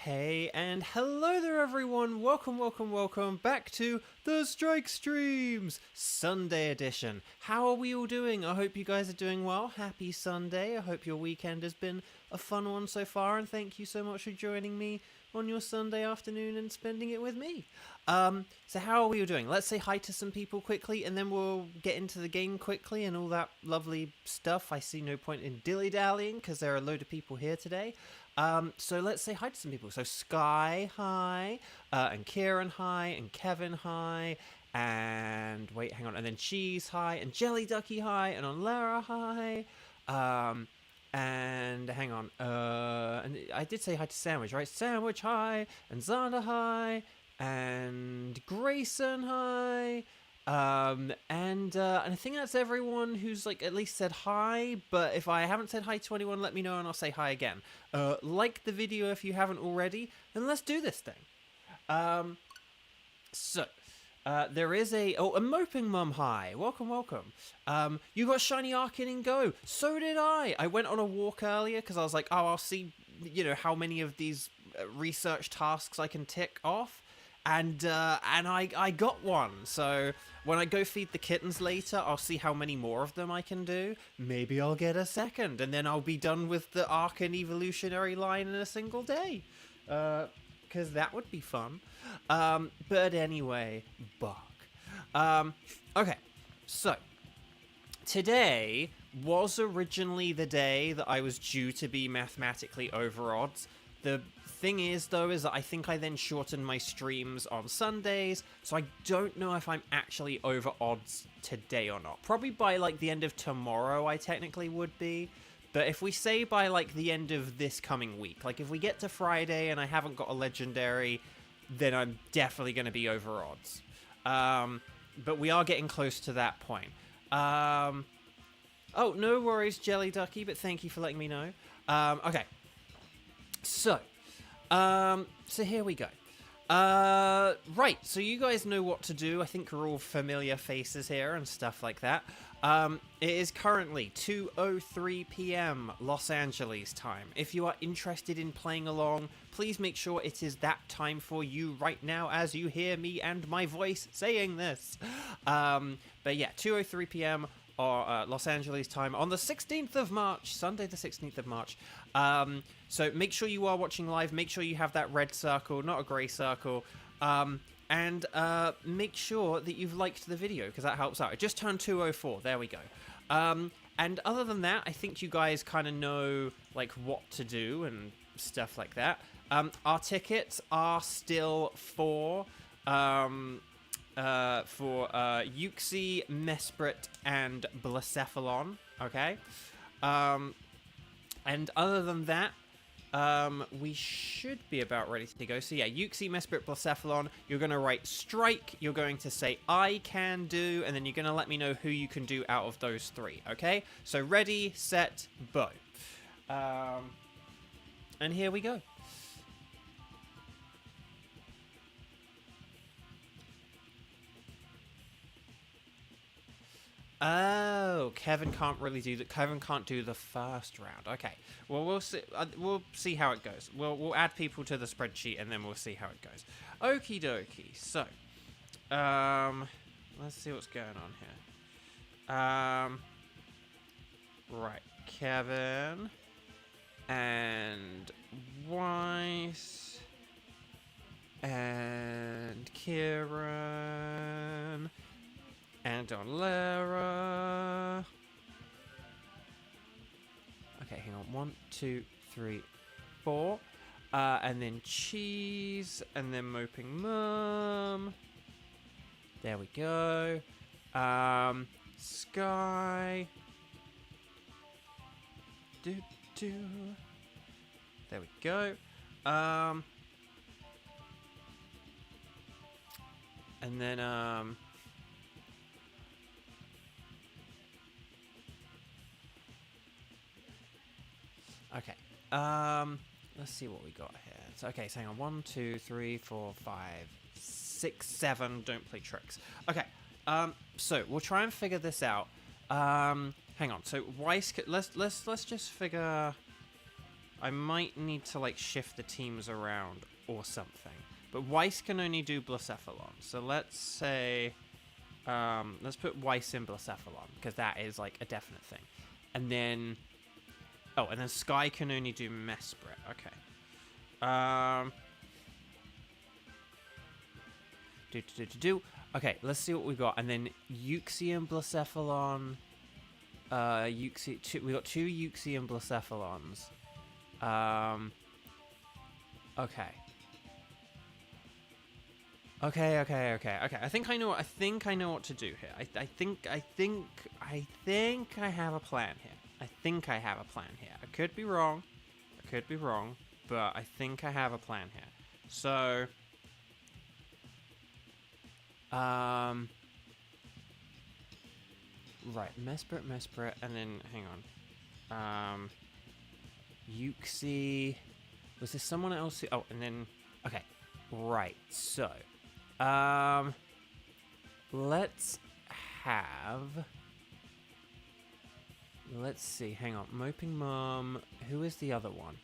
Hey and hello there everyone, welcome back to the Strike Streams Sunday edition. How are we all doing? I hope you guys are doing well. Happy Sunday. I hope your weekend has been a fun one so far, and thank you so much for joining me on your Sunday afternoon and spending it with me. So how are we all doing? Let's say hi to some people quickly and then we'll get into the game quickly and all that lovely stuff. I see no point in dilly-dallying because there are a load of people here today. So let's say hi to some people. So Sky, hi, and Kieran, hi, and Kevin, hi, and wait, hang on, and then Cheese, hi, and Jelly Ducky, hi, and on Lara, hi, and hang on, and I did say hi to Sandwich, right? Sandwich, hi, and Xander, hi, and Grayson, hi. And I think that's everyone who's like at least said hi, but if I haven't said hi to anyone, let me know and I'll say hi again. Like the video if you haven't already, and let's do this thing. There is a Moping Mum, hi, welcome. You got Shiny Arkin in Go, so did I. I went on a walk earlier because I was like, oh, I'll see, you know, how many of these research tasks I can tick off. And I got one, so when I go feed the kittens later, I'll see how many more of them I can do. Maybe I'll get a second, and then I'll be done with the Arcan evolutionary line in a single day. Because that would be fun. But anyway, okay, so today was originally the day that I was due to be mathematically over odds. The thing is, though, is that I think I then shortened my streams on Sundays, so I don't know if I'm actually over odds today or not. Probably by, like, the end of tomorrow I technically would be, but if we say by, like, the end of this coming week, like, if we get to Friday and I haven't got a legendary, then I'm definitely going to be over odds. But we are getting close to that point. Oh, no worries, Jelly Ducky, but thank you for letting me know. Okay. So here we go. Right, so you guys know what to do. I think we're all familiar faces here and stuff like that. It is currently 2:03 p.m. Los Angeles time. If you are interested in playing along, please make sure it is that time for you right now as you hear me and my voice saying this. But yeah, 2:03 p.m. or Los Angeles time on the 16th of March, Sunday the 16th of March. So make sure you are watching live, make sure you have that red circle, not a grey circle, and make sure that you've liked the video, because that helps out. It just turned 2:04, there we go. And other than that, I think you guys kind of know like what to do and stuff like that. Our tickets are still for Uxie, Mesprit, and Blacephalon, okay? And other than that, we should be about ready to go. So yeah, Uxie, Mesprit, Blacephalon, you're going to write strike, you're going to say I can do, and then you're going to let me know who you can do out of those three, okay? So ready, set, go. And here we go. Oh, Kevin can't really do that. Kevin can't do the first round. Okay. Well, we'll see. We'll see how it goes. We'll add people to the spreadsheet and then we'll see how it goes. Okie dokie. So, let's see what's going on here. Right, Kevin and Weiss and Kieran. And on Lara. Okay, hang on. 1, 2, 3, 4. And then Cheese. And then Moping Mum. There we go. Sky. There we go. And then, okay, let's see what we got here. So, okay, so hang on. 1, 2, 3, 4, 5, 6, 7. Don't play tricks. Okay, so we'll try and figure this out. Hang on. So Weiss, let's just figure. I might need to, like, shift the teams around or something. But Weiss can only do Blacephalon. So let's say... let's put Weiss in Blacephalon, because that is, like, a definite thing. And then... Oh, and then Sky can only do Mesprit. Okay. Okay, let's see what we got. And then Uxie and Blacephalon. We got 2 Uxie and Blacephalons. Okay. Okay. I think I know what to do here. I think I have a plan here. I could be wrong, but I think I have a plan here. So, right, Mesprit, and then hang on. Uxie. Was there someone else who, oh, and then, okay. Right, so, let's see, hang on, Moping Mom, who is the other one?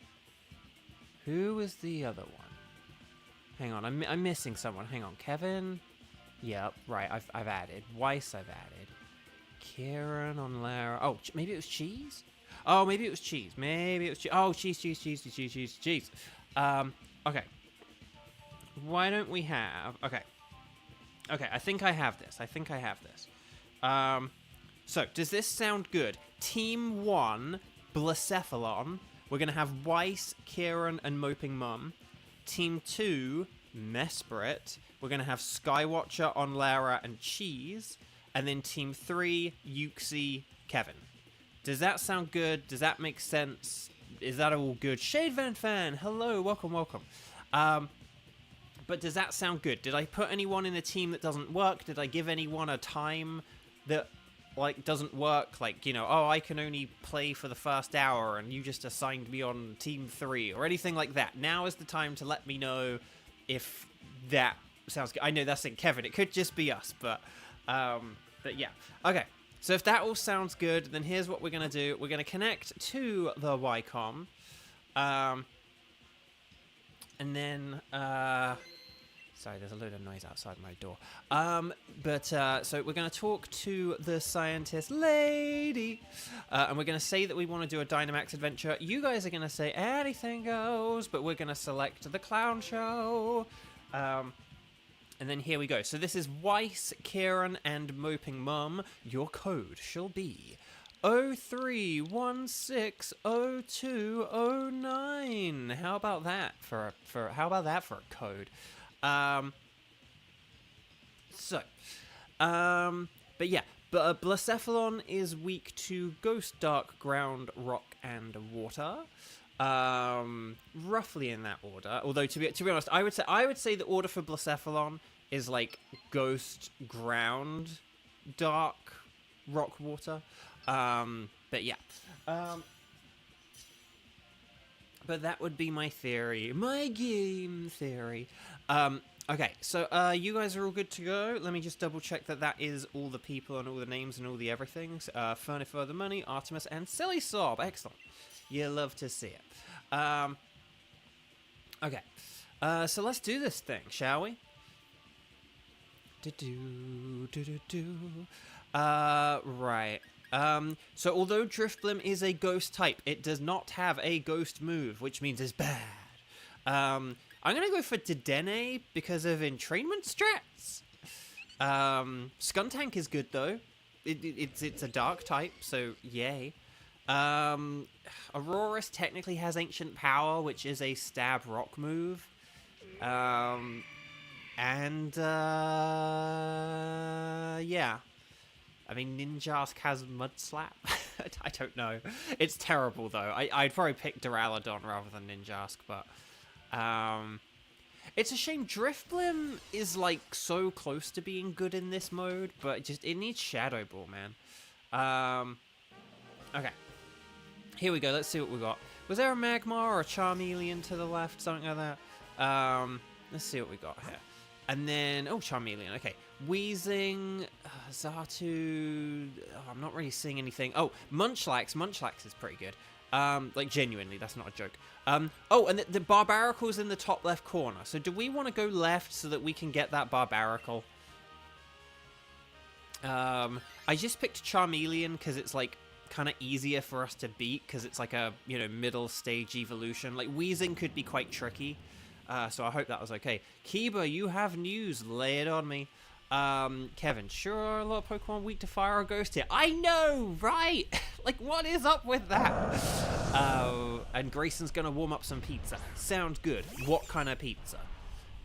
Hang on, I'm missing someone, hang on, Kevin? Yep, right, I've added, Weiss I've added, Kieran on Lara, oh, maybe it was Cheese? Oh, maybe it was Cheese, oh, Cheese. Okay. Why don't we have... Okay, I think I have this. So, does this sound good? Team 1, Blacephalon. We're going to have Weiss, Kieran, and Moping Mum. Team 2, Mesprit. We're going to have Skywatcher, Onlara, and Cheese. And then Team 3, Uxie, Kevin. Does that sound good? Does that make sense? Is that all good? Shade Van Fan, hello, welcome. But does that sound good? Did I put anyone in the team that doesn't work? Did I give anyone a time that, like, doesn't work? Like, you know, oh, I can only play for the first hour and you just assigned me on Team 3 or anything like that. Now is the time to let me know if that sounds good. I know that's in Kevin. It could just be us, but yeah. Okay, so if that all sounds good, then here's what we're going to do. We're going to connect to the Wycom. And then... Sorry, there's a load of noise outside my door. So we're going to talk to the scientist lady, and we're going to say that we want to do a Dynamax adventure. You guys are going to say anything goes, but we're going to select the clown show. And then here we go. So this is Weiss, Kieran, and Moping Mum. Your code shall be 03160209. How about that for a code? But Blacephalon is weak to Ghost, Dark, Ground, Rock, and Water. Roughly in that order. Although to be honest, I would say the order for Blacephalon is like Ghost, Ground, Dark, Rock, Water. But yeah. But that would be my theory. My game theory. Okay, so you guys are all good to go. Let me just double check that is all the people and all the names and all the everythings. Fernie for the Money, Artemis, and Silly Sob. Excellent. You love to see it. Okay, so let's do this thing, shall we? Right. So although Driftblim is a ghost type, it does not have a ghost move, which means it's bad. I'm gonna go for Dedenne because of entrainment strats. Skuntank is good though. It's a dark type, so yay. Aurorus technically has Ancient Power, which is a stab rock move. Yeah. I mean, Ninjask has Mud Slap. I don't know. It's terrible, though. I'd probably pick Duraludon rather than Ninjask, but... it's a shame. Driftblim is, like, so close to being good in this mode, but it needs Shadow Ball, man. Okay. Here we go. Let's see what we got. Was there a Magmar or a Charmeleon to the left? Something like that? Let's see what we got here. And then... Oh, Charmeleon. Okay. Weezing, Xatu... Oh, I'm not really seeing anything. Oh, Munchlax. Munchlax is pretty good. Like, genuinely, that's not a joke. Oh, and the Barbaracle's in the top left corner. So do we want to go left so that we can get that Barbaracle? I just picked Charmeleon because it's, like, kind of easier for us to beat because it's, like, a, you know, middle stage evolution. Like, Weezing could be quite tricky. So I hope that was okay. Kiba, you have news. Lay it on me. Kevin, sure are a lot of Pokemon weak to fire or ghost here. I know, right? Like, what is up with that? And Grayson's gonna warm up some pizza. Sounds good. What kind of pizza?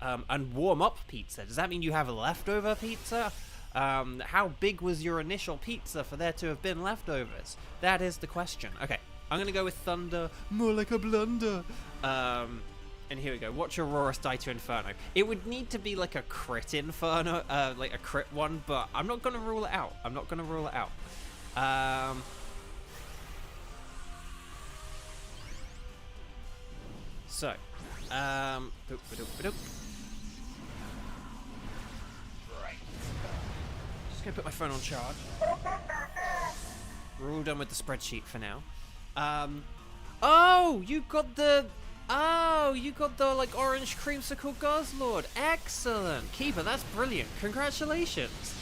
And warm up pizza. Does that mean you have leftover pizza? How big was your initial pizza for there to have been leftovers? That is the question. Okay, I'm gonna go with Thunder. More like a blunder. And here we go. Watch Aurora's die to Inferno. It would need to be like a crit Inferno, like a crit one, but I'm not gonna rule it out. I'm not gonna rule it out. So, right. Just gonna put my phone on charge. We're all done with the spreadsheet for now. Oh, you got the like orange creamsicle Guzzlord. Excellent, Keeper. That's brilliant. Congratulations.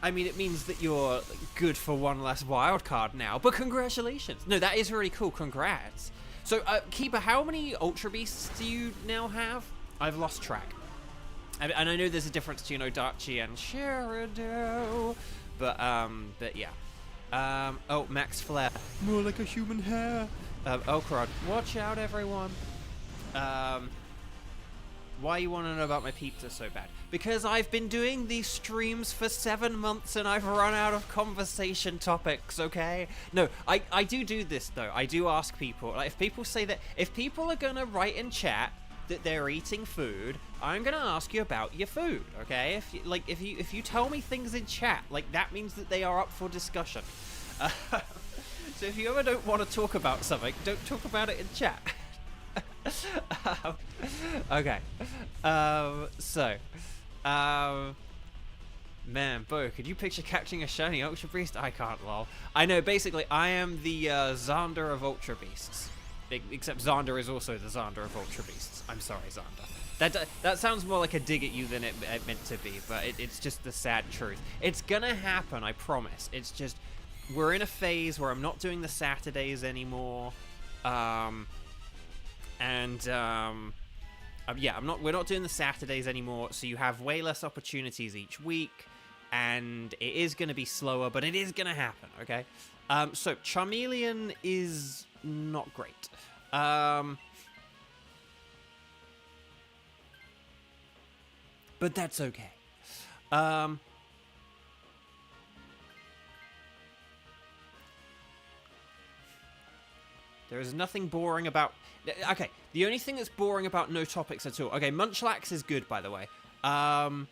I mean, it means that you're good for one less wild card now, but congratulations. No, that is really cool. Congrats. So, Keeper, how many Ultra Beasts do you now have? I've lost track. And I know there's a difference to, you know, Darchi and Sheridan, but yeah. Oh, Max Flare. More like a human hair. Oh, crud. Watch out, everyone. Why you want to know about my pizza so bad? Because I've been doing these streams for 7 months and I've run out of conversation topics, okay? No, I do this, though. I do ask people. Like, if people say that... If people are gonna write in chat that they're eating food, I'm gonna ask you about your food, okay? If you tell me things in chat, like, that means that they are up for discussion. So if you ever don't want to talk about something, don't talk about it in chat. Okay. Man, Bo, could you picture catching a shiny Ultra Beast? I can't, lol. I know, basically, I am the Xander of Ultra Beasts. Except Xander is also the Xander of Ultra Beasts. I'm sorry, Xander. That sounds more like a dig at you than it meant to be, but it's just the sad truth. It's gonna happen, I promise. It's just... We're in a phase where I'm not doing the Saturdays anymore, yeah, we're not doing the Saturdays anymore, so you have way less opportunities each week, and it is going to be slower, but it is going to happen, okay? So, Charmeleon is not great. But that's okay. There is nothing boring about... Okay, the only thing that's boring about no topics at all... Okay, Munchlax is good, by the way. And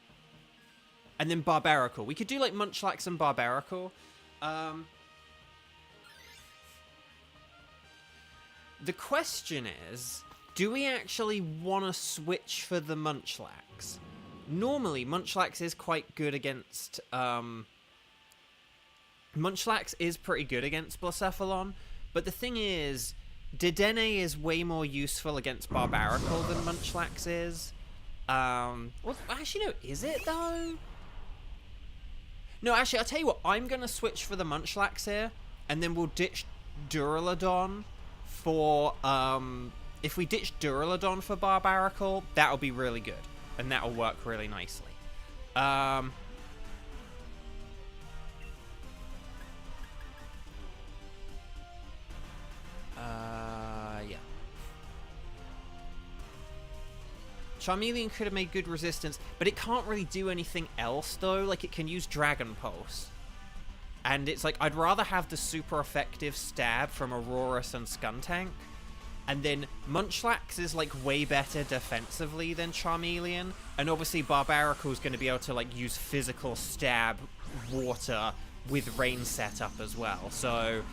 then Barbaracle. We could do, like, Munchlax and Barbaracle. The question is, do we actually want to switch for the Munchlax? Normally, Munchlax is quite good against... Munchlax is pretty good against Blacephalon. But the thing is, Dedenne is way more useful against Barbaracle than Munchlax is. Well, actually, no, is it, though? No, actually, I'll tell you what, I'm going to switch for the Munchlax here, and then we'll ditch Duraludon for, if we ditch Duraludon for Barbaracle, that'll be really good, and that'll work really nicely. Yeah. Charmeleon could have made good resistance, but it can't really do anything else, though. Like, it can use Dragon Pulse. And it's like, I'd rather have the super effective stab from Aurorus and Skuntank. And then Munchlax is, like, way better defensively than Charmeleon. And obviously Barbaracle's going to be able to, like, use physical stab water with rain setup as well. So,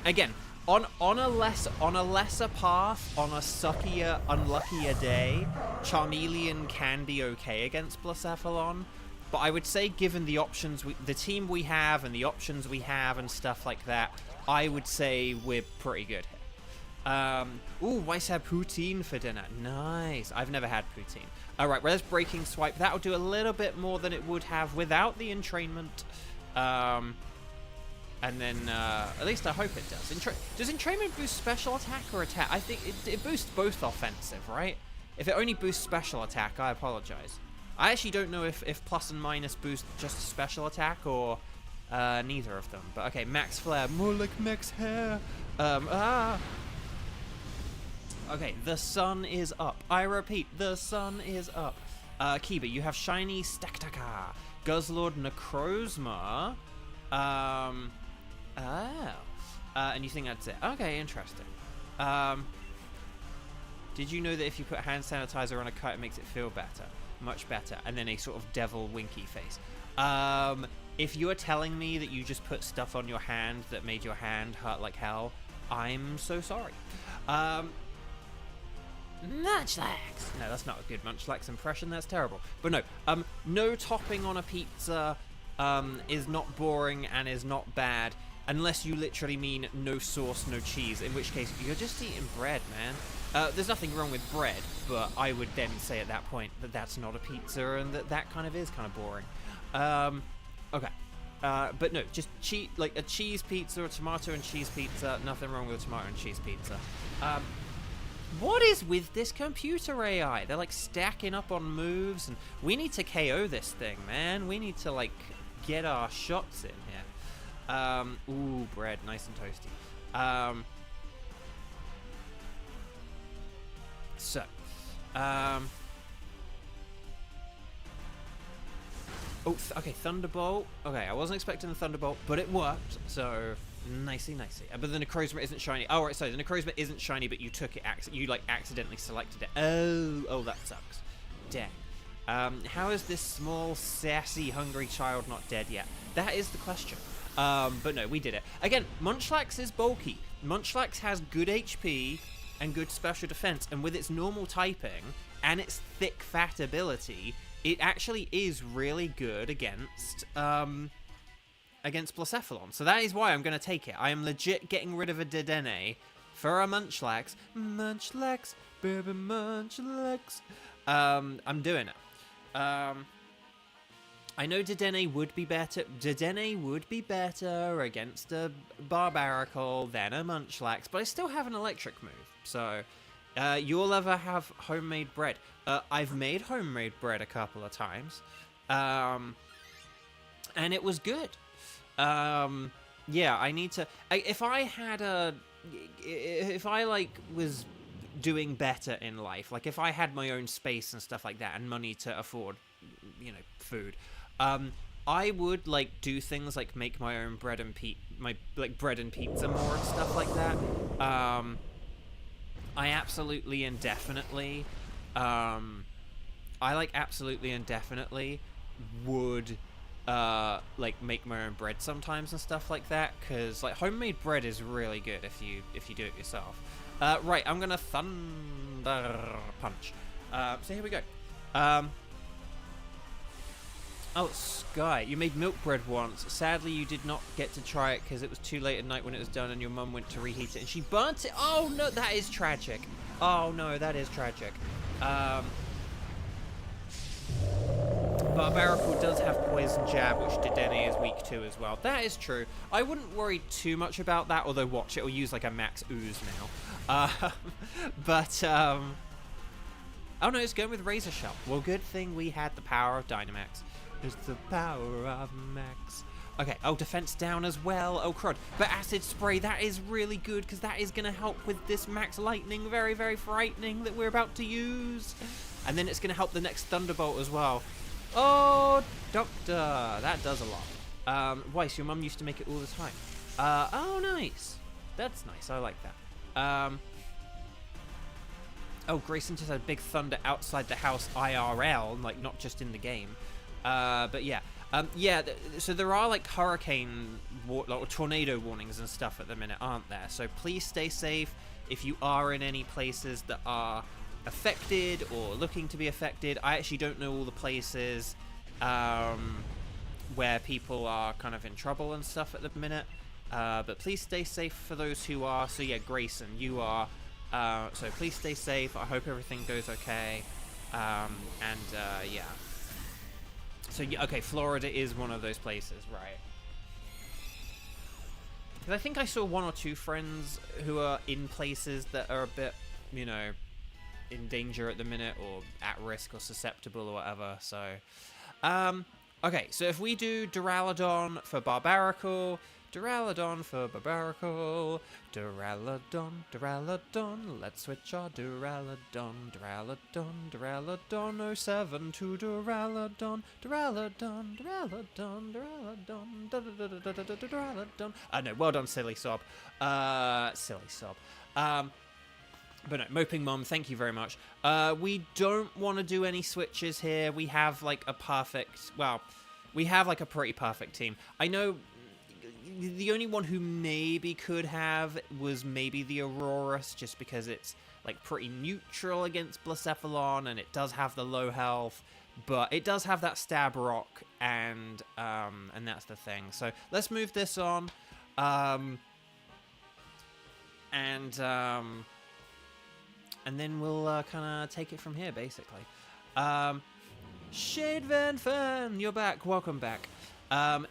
again... On a lesser path, on a suckier, unluckier day, Charmeleon can be okay against Blacephalon. But I would say, given the options, the team we have and the options we have and stuff like that, I would say we're pretty good here. Ooh, Weiss had poutine for dinner. Nice. I've never had poutine. All right, well, let's breaking swipe. That'll do a little bit more than it would have without the entrainment. And then, at least I hope it does. Does entrainment boost special attack or attack? I think it boosts both offensive, right? If it only boosts special attack, I apologize. I actually don't know if plus and minus boost just special attack or neither of them. But okay, max flare, more like max hair. Okay, the sun is up. I repeat, the sun is up. Kiba, you have shiny Staktaka, Guzzlord Necrozma. And you think that's it? Okay, interesting. Did you know that if you put hand sanitizer on a cut, it makes it feel better? Much better. And then a sort of devil winky face. If you are telling me that you just put stuff on your hand that made your hand hurt like hell, I'm so sorry. Munchlax! No, that's not a good Munchlax impression. That's terrible. But no, no topping on a pizza is not boring and is not bad. Unless you literally mean no sauce, no cheese, in which case you're just eating bread, man. There's nothing wrong with bread, but I would then say at that point that that's not a pizza and that kind of is kind of boring. Okay. But no, just like a cheese pizza, a tomato and cheese pizza, nothing wrong with a tomato and cheese pizza. What is with this computer AI? They're like stacking up on moves, and we need to KO this thing, man. We need to like get our shots in here. Ooh, bread, nice and toasty. Okay, Thunderbolt. Okay, I wasn't expecting the Thunderbolt, but it worked, so nicey. But the Necrozma isn't shiny. Oh, right, sorry, the Necrozma isn't shiny, but you took it, you, like, accidentally selected it. Oh, that sucks. Dang. How is this small, sassy, hungry child not dead yet? That is the question. But no, we did it. Again, Munchlax is bulky. Munchlax has good HP and good special defense, and with its normal typing and its thick fat ability, it actually is really good against Blacephalon. So that is why I'm going to take it. I am legit getting rid of a Dedenne for a Munchlax. Munchlax, baby Munchlax. I'm doing it. I know Dedenne would be better. Dedenne would be better against a Barbaracle than a Munchlax, but I still have an electric move. So, you'll ever have homemade bread? I've made homemade bread a couple of times, and it was good. Yeah, I need to. If I like was doing better in life, like if I had my own space and stuff like that, and money to afford, food. I would like do things like make my own bread and bread and pizza more and stuff like that. I absolutely and definitely would like make my own bread sometimes and stuff like that, because like homemade bread is really good if you do it yourself. Right, I'm gonna Thunder Punch. So here we go. Oh, Sky, you made milk bread once. Sadly, you did not get to try it because it was too late at night when it was done and your mum went to reheat it and she burnt it. Oh, no, that is tragic. Oh, no, that is tragic. Barbaracle does have Poison Jab, which Dedenne is weak to as well. That is true. I wouldn't worry too much about that, although watch, it will use like a Max Ooze now. Oh, no, it's going with Razor Shell. Well, good thing we had the power of Dynamax. It's the power of Max. Okay, oh, defense down as well. Oh, crud. But Acid Spray, that is really good, because that is going to help with this Max Lightning, very, very frightening, that we're about to use. And then it's going to help the next Thunderbolt as well. Oh, Doctor. That does a lot. Weiss, your mum used to make it all the time. Oh, nice. That's nice. I like that. Oh, Grayson just had a big thunder outside the house IRL, like not just in the game. But yeah. So there are like hurricane or tornado warnings and stuff at the minute, aren't there? So please stay safe if you are in any places that are affected or looking to be affected. I actually don't know all the places where people are kind of in trouble and stuff at the minute. But please stay safe for those who are. So yeah, Grayson, you are. So please stay safe. I hope everything goes okay. Yeah. So yeah, okay, Florida is one of those places, right? Because I think I saw 1 or 2 friends who are in places that are a bit, you know, in danger at the minute, or at risk, or susceptible, or whatever. So, okay, so if we do Duraludon for Barbaracle, Duraludon for Barbaracle, Duraludon, let's switch our Duraludon, Duraludon 07 to Duraludon. No, well done, Silly Sob. But no, Moping Mom, thank you very much. We don't want to do any switches here. We have, like, a pretty perfect team. I know the only one who maybe could have was maybe the Aurorus, just because it's, like, pretty neutral against Blacephalon, and it does have the low health, but it does have that Stab Rock, and that's the thing. So, let's move this on, and then we'll kind of take it from here, basically. Shade Van Fan, you're back. Welcome back.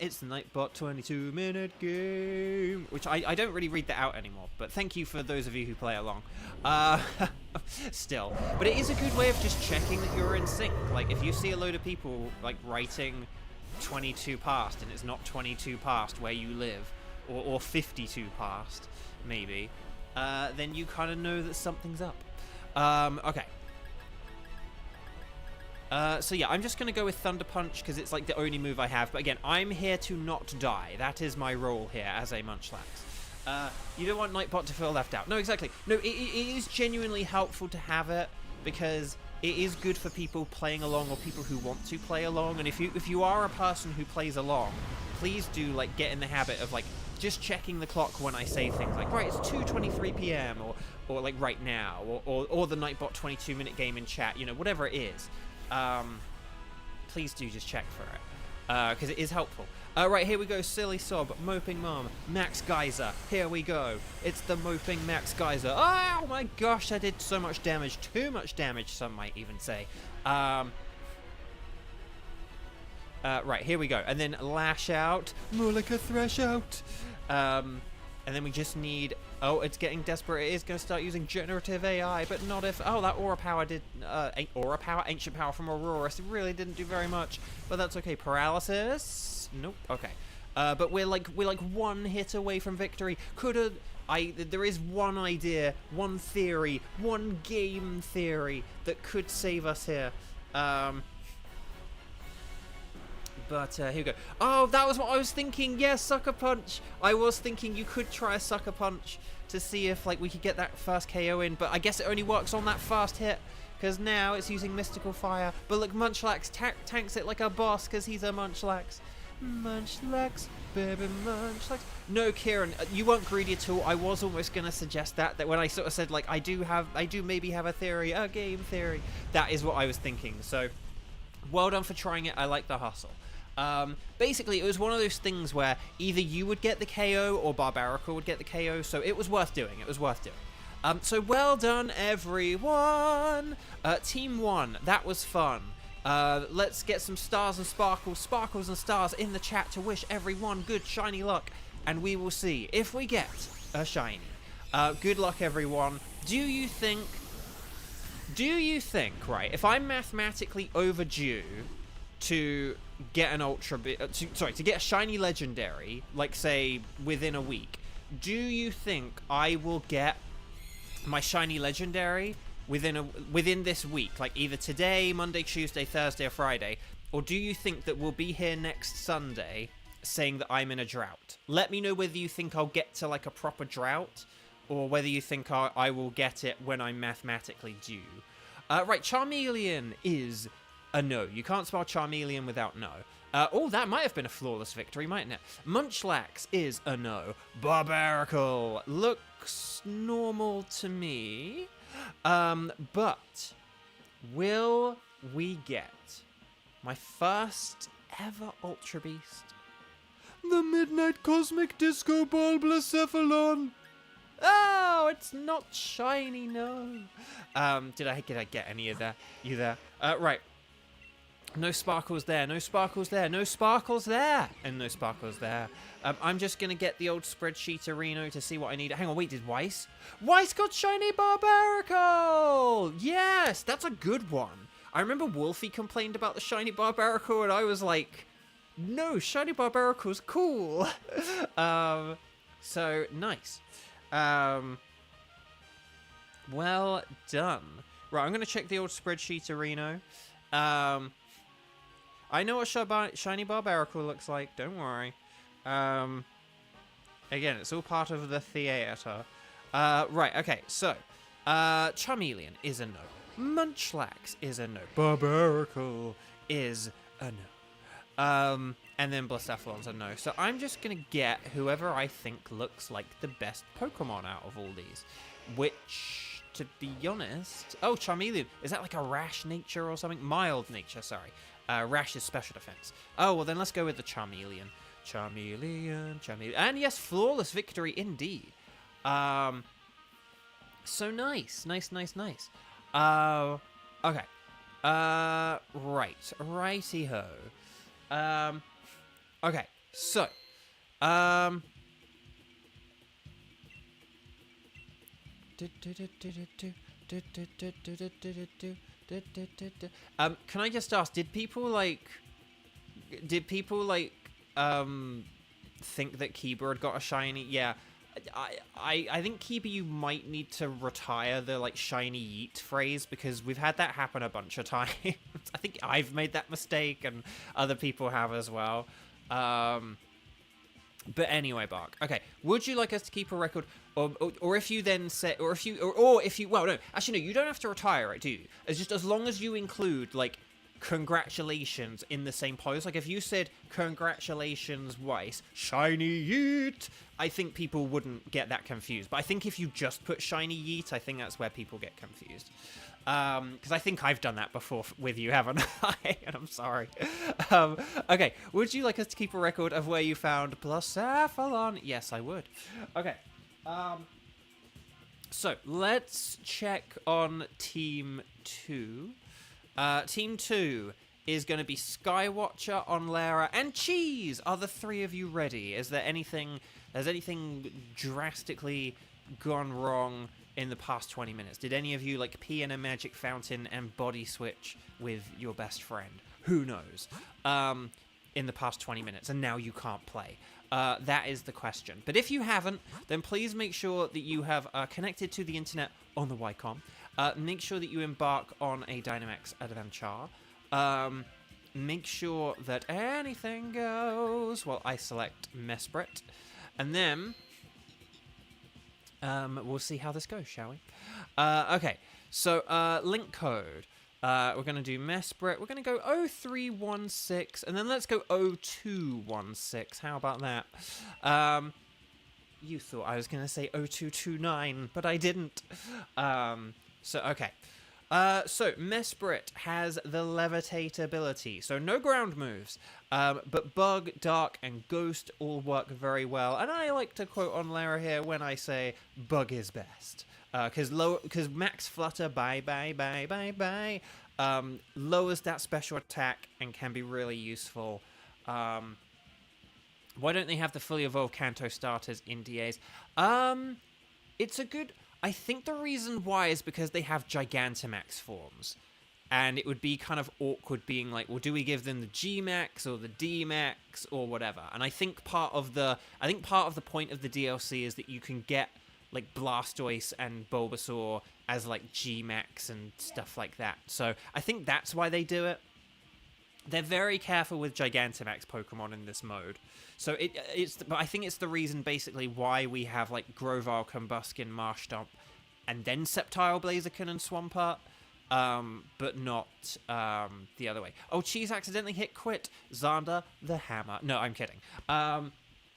It's the Nightbot 22-minute game, which I don't really read that out anymore, but thank you for those of you who play along. Still. But it is a good way of just checking that you're in sync. Like, if you see a load of people, like, writing 22 past, and it's not 22 past where you live, or 52 past, maybe, then you kind of know that something's up. Okay. So yeah, I'm just going to go with Thunder Punch because it's like the only move I have. But again, I'm here to not die. That is my role here as a Munchlax. You don't want Nightbot to feel left out. No, exactly. No, it is genuinely helpful to have it because it is good for people playing along or people who want to play along. And if you are a person who plays along, please do like get in the habit of like just checking the clock when I say things like, right, it's 2:23 p.m. or like right now or the Nightbot 22-minute game in chat, you know, whatever it is. Please do just check for it, because it is helpful. Right, here we go, Silly Sob, Moping Mom, Max Geyser, here we go. It's the Moping Max Geyser. Oh my gosh, I did so much damage, too much damage, some might even say. Right, here we go, and then Lash Out, Mulika Thresh Out, and then we just need... Oh, it's getting desperate. It is going to start using generative AI, but not if... Oh, that Aura Power did... Aura Power? Ancient Power from Aurorus. It really didn't do very much, but that's okay. Paralysis? Nope. Okay. But we're like one hit away from victory. There is one idea, one theory, one game theory that could save us here. But here we go. Oh, that was what I was thinking. Yeah, Sucker Punch. I was thinking you could try a Sucker Punch to see if like we could get that first KO in. But I guess it only works on that first hit because now it's using Mystical Fire. But look, Munchlax tanks it like a boss because he's a Munchlax. Munchlax, baby Munchlax. No, Kieran, you weren't greedy at all. I was almost going to suggest that when I sort of said like I do maybe have a theory, a game theory. That is what I was thinking. So well done for trying it. I like the hustle. Basically, it was one of those things where either you would get the KO or Barbaracle would get the KO, so it was worth doing. So well done, everyone! Team 1, that was fun. Let's get some stars and sparkles and stars in the chat to wish everyone good shiny luck, and we will see if we get a shiny. Good luck, everyone. Do you think, right, if I'm mathematically overdue to get an to get a shiny legendary, like say within a week, do you think I will get my shiny legendary within this week, like either today, Monday, Tuesday, Thursday, or Friday, or do you think that we'll be here next Sunday saying that I'm in a drought? Let me know whether you think I'll get to like a proper drought or whether you think I will get it when I'm mathematically due. Right, Charmeleon is a no. You can't spell Charmeleon without no. Oh, that might have been a flawless victory, mightn't it? Munchlax is a no. Barbaracle looks normal to me. But will we get My first ever Ultra Beast. The Midnight Cosmic Disco Ball Blacephalon. Oh, it's not shiny, no. Did I get any of that? You there? Right. No sparkles there, no sparkles there, no sparkles there, and no sparkles there. I'm just going to get the old spreadsheet arena to see what I need. Hang on, wait, did Weiss? Weiss got shiny Barbaracle! Yes, that's a good one. I remember Wolfie complained about the shiny Barbaracle, and I was like, no, shiny Barbaracle's cool. So, nice. Well done. Right, I'm going to check the old spreadsheet arena. I know what shiny Barbaracle looks like, don't worry. Again, it's all part of the theater. Right, okay, so, Charmeleon is a no. Munchlax is a no. Barbaracle is a no. And then Blacephalon's a no. So I'm just going to get whoever I think looks like the best Pokemon out of all these. Which, to be honest... Oh, Charmeleon. Is that like a rash nature or something? Mild nature, sorry. Rash is special defense. Oh, well then let's go with the Charmeleon. Charmeleon. And yes, flawless victory indeed. So nice. Nice. Okay. Righty-ho. Okay, so, can I just ask, did people think that Kiba had got a shiny? Yeah, I think Kiba, you might need to retire the shiny yeet phrase, because we've had that happen a bunch of times. I think I've made that mistake and other people have as well. But anyway, Bark. Okay, would you like us to keep a record, or if you then say, well, no, actually no, you don't have to retire it, do you? It's just as long as you include congratulations in the same pose. Like if you said congratulations Weiss, shiny yeet, I think people wouldn't get that confused. But I think if you just put shiny yeet, I think that's where people get confused. Because I think I've done that before with you, haven't I? And I'm sorry. Okay, would you like us to keep a record of where you found Blacephalon? Yes, I would. Okay. So let's check on Team 2. Team 2 is going to be Skywatcher, Onlera, and Cheese. Are the three of you ready? Has anything drastically gone wrong in the past 20 minutes? Did any of you pee in a magic fountain and body switch with your best friend? Who knows? In the past 20 minutes, and now you can't play. That is the question. But if you haven't, then please make sure that you have connected to the internet on the Wycom. Make sure that you embark on a Dynamax Adventure. Make sure that anything goes. Well, I select Mesprit. And then we'll see how this goes, shall we? Okay, so link code. We're going to do Mesprit. We're going to go 0316, and then let's go 0216. How about that? You thought I was going to say 0229, but I didn't. Okay. So Mesprit has the Levitate ability. So no ground moves. But Bug, Dark, and Ghost all work very well. And I like to quote Onlera here when I say Bug is best. Because Max Flutter, bye, lowers that special attack and can be really useful. Why don't they have the fully evolved Kanto starters in DAs? It's a good... I think the reason why is because they have Gigantamax forms. And it would be kind of awkward being like, well, do we give them the G-Max or the D-Max or whatever? And I think part of the point of the DLC is that you can get Blastoise and Bulbasaur as G-Max and stuff like that. So I think that's why they do it. They're very careful with Gigantamax Pokemon in this mode. So but I think it's the reason basically why we have Grovyle, Combuskin, Marshtomp, and then Sceptile, Blaziken, and Swampert. But not the other way. Oh, Cheese accidentally hit quit. Xander the Hammer. No, I'm kidding.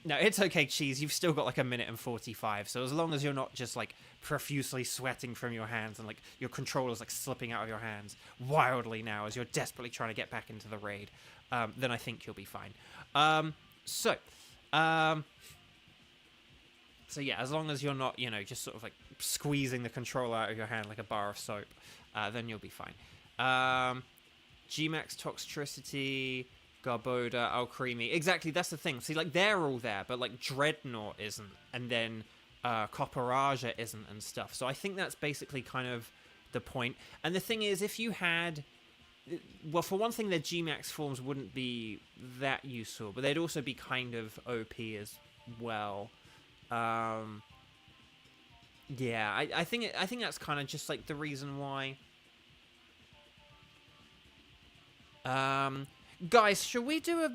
No, it's okay, Cheese. You've still got like 1:45, so as long as you're not just like profusely sweating from your hands and like your controller's like slipping out of your hands wildly now as you're desperately trying to get back into the raid, then I think you'll be fine. So yeah, as long as you're not, you know, just sort of like squeezing the controller out of your hand like a bar of soap, then you'll be fine. Gmax Toxtricity, Garboda, Alcremie. Exactly, that's the thing. See, like, they're all there, but, like, Dreadnought isn't, and then Copperaja isn't and stuff. So I think that's basically kind of the point. And the thing is, if you had... Well, for one thing, their Gmax forms wouldn't be that useful, but they'd also be kind of OP as well. Yeah, I think that's kind of just, like, the reason why... Guys, should we do a...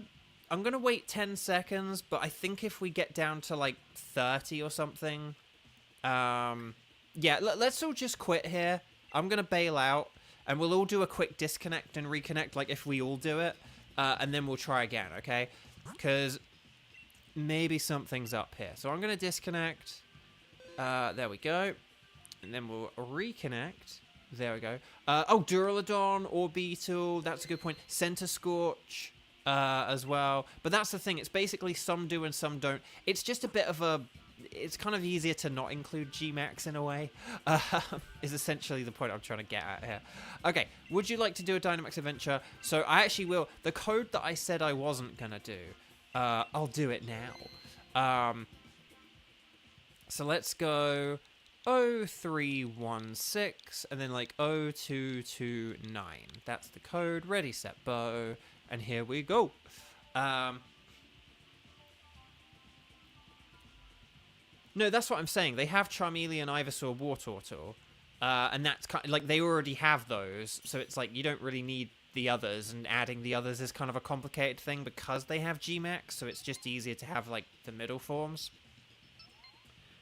I'm going to wait 10 seconds, but I think if we get down to, like, 30 or something... Yeah, let's all just quit here. I'm going to bail out, and we'll all do a quick disconnect and reconnect, like, if we all do it. And then we'll try again, okay? Because maybe something's up here. So I'm going to disconnect. There we go. And then we'll reconnect. There we go. Oh, Duraludon, Orbeetle, that's a good point. Center Scorch as well. But that's the thing, it's basically some do and some don't. It's just a bit of a... It's kind of easier to not include Gmax in a way, is essentially the point I'm trying to get at here. Okay, would you like to do a Dynamax adventure? So I actually will. The code that I said I wasn't going to do, I'll do it now. So let's go... 0316 and then like 0229. That's the code. Ready, set, bow, and here we go. No, that's what I'm saying. They have Charmeleon, Ivysaur, Wartortle, and that's kind of, like they already have those, so it's like you don't really need the others, and adding the others is kind of a complicated thing because they have Gmax, so it's just easier to have like the middle forms.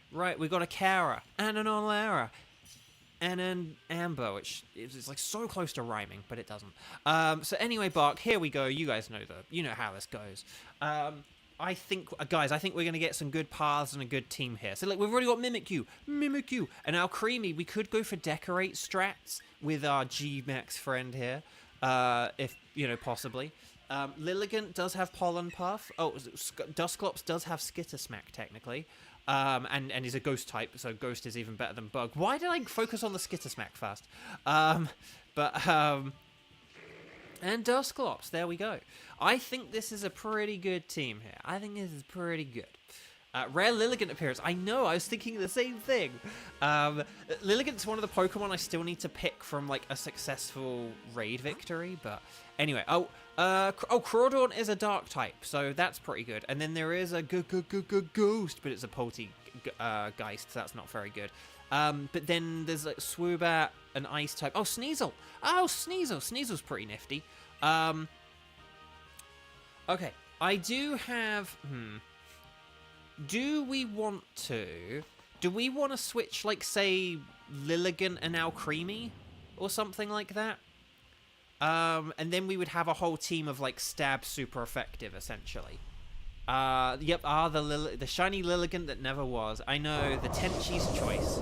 Right, we got a Kara, and an Olara, and an Amber, which is like so close to rhyming, but it doesn't. So anyway, Bark, here we go. You guys know how this goes. I think, guys, I think we're going to get some good paths and a good team here. So, like, we've already got Mimikyu, and Alcremie. We could go for Decorate strats with our G-Max friend here, if, you know, possibly. Lilligant does have Pollen Puff. Oh, Dusclops does have Skittersmack, technically. And he's a ghost type, so ghost is even better than bug. Why did I focus on the Skittersmack first? And Dusclops, there we go. I think this is a pretty good team here. I think this is pretty good. Rare Lilligant appearance. I know, I was thinking the same thing. Lilligant's one of the Pokemon I still need to pick from, like, a successful raid victory, but anyway. Crawdaunt is a dark type, so that's pretty good. And then there is a ghost, but it's a Poltergeist, so that's not very good. But then there's like Swoobat, an ice type. Oh, Sneasel. Sneasel's pretty nifty. Okay, I do have... Do we want to switch, like, say, Lilligant and Alcremie? Or something like that? And then we would have a whole team of, like, Stab super effective, essentially. Yep, the shiny Lilligant that never was. I know, the Tenchi's Choice.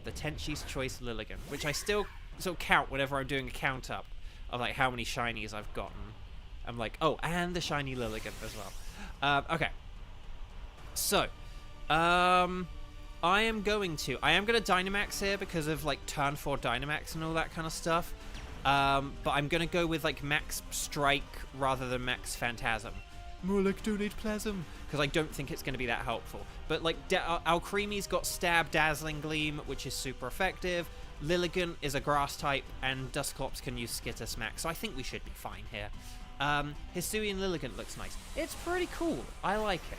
The Tenchi's Choice Lilligant, which I still sort of count whenever I'm doing a count up of, like, how many shinies I've gotten. I'm like, oh, and the shiny Lilligant as well. Okay. So, I am going to Dynamax here because of, like, turn 4 Dynamax and all that kind of stuff. But I'm going to go with, like, Max Strike rather than Max Phantasm. More like Donate Plasm. Because I don't think it's going to be that helpful. But, like, Alcremie's got Stab, Dazzling Gleam, which is super effective. Lilligant is a Grass type, and Dusclops can use Skittersmack. So I think we should be fine here. Hisuian Lilligant looks nice. It's pretty cool. I like it.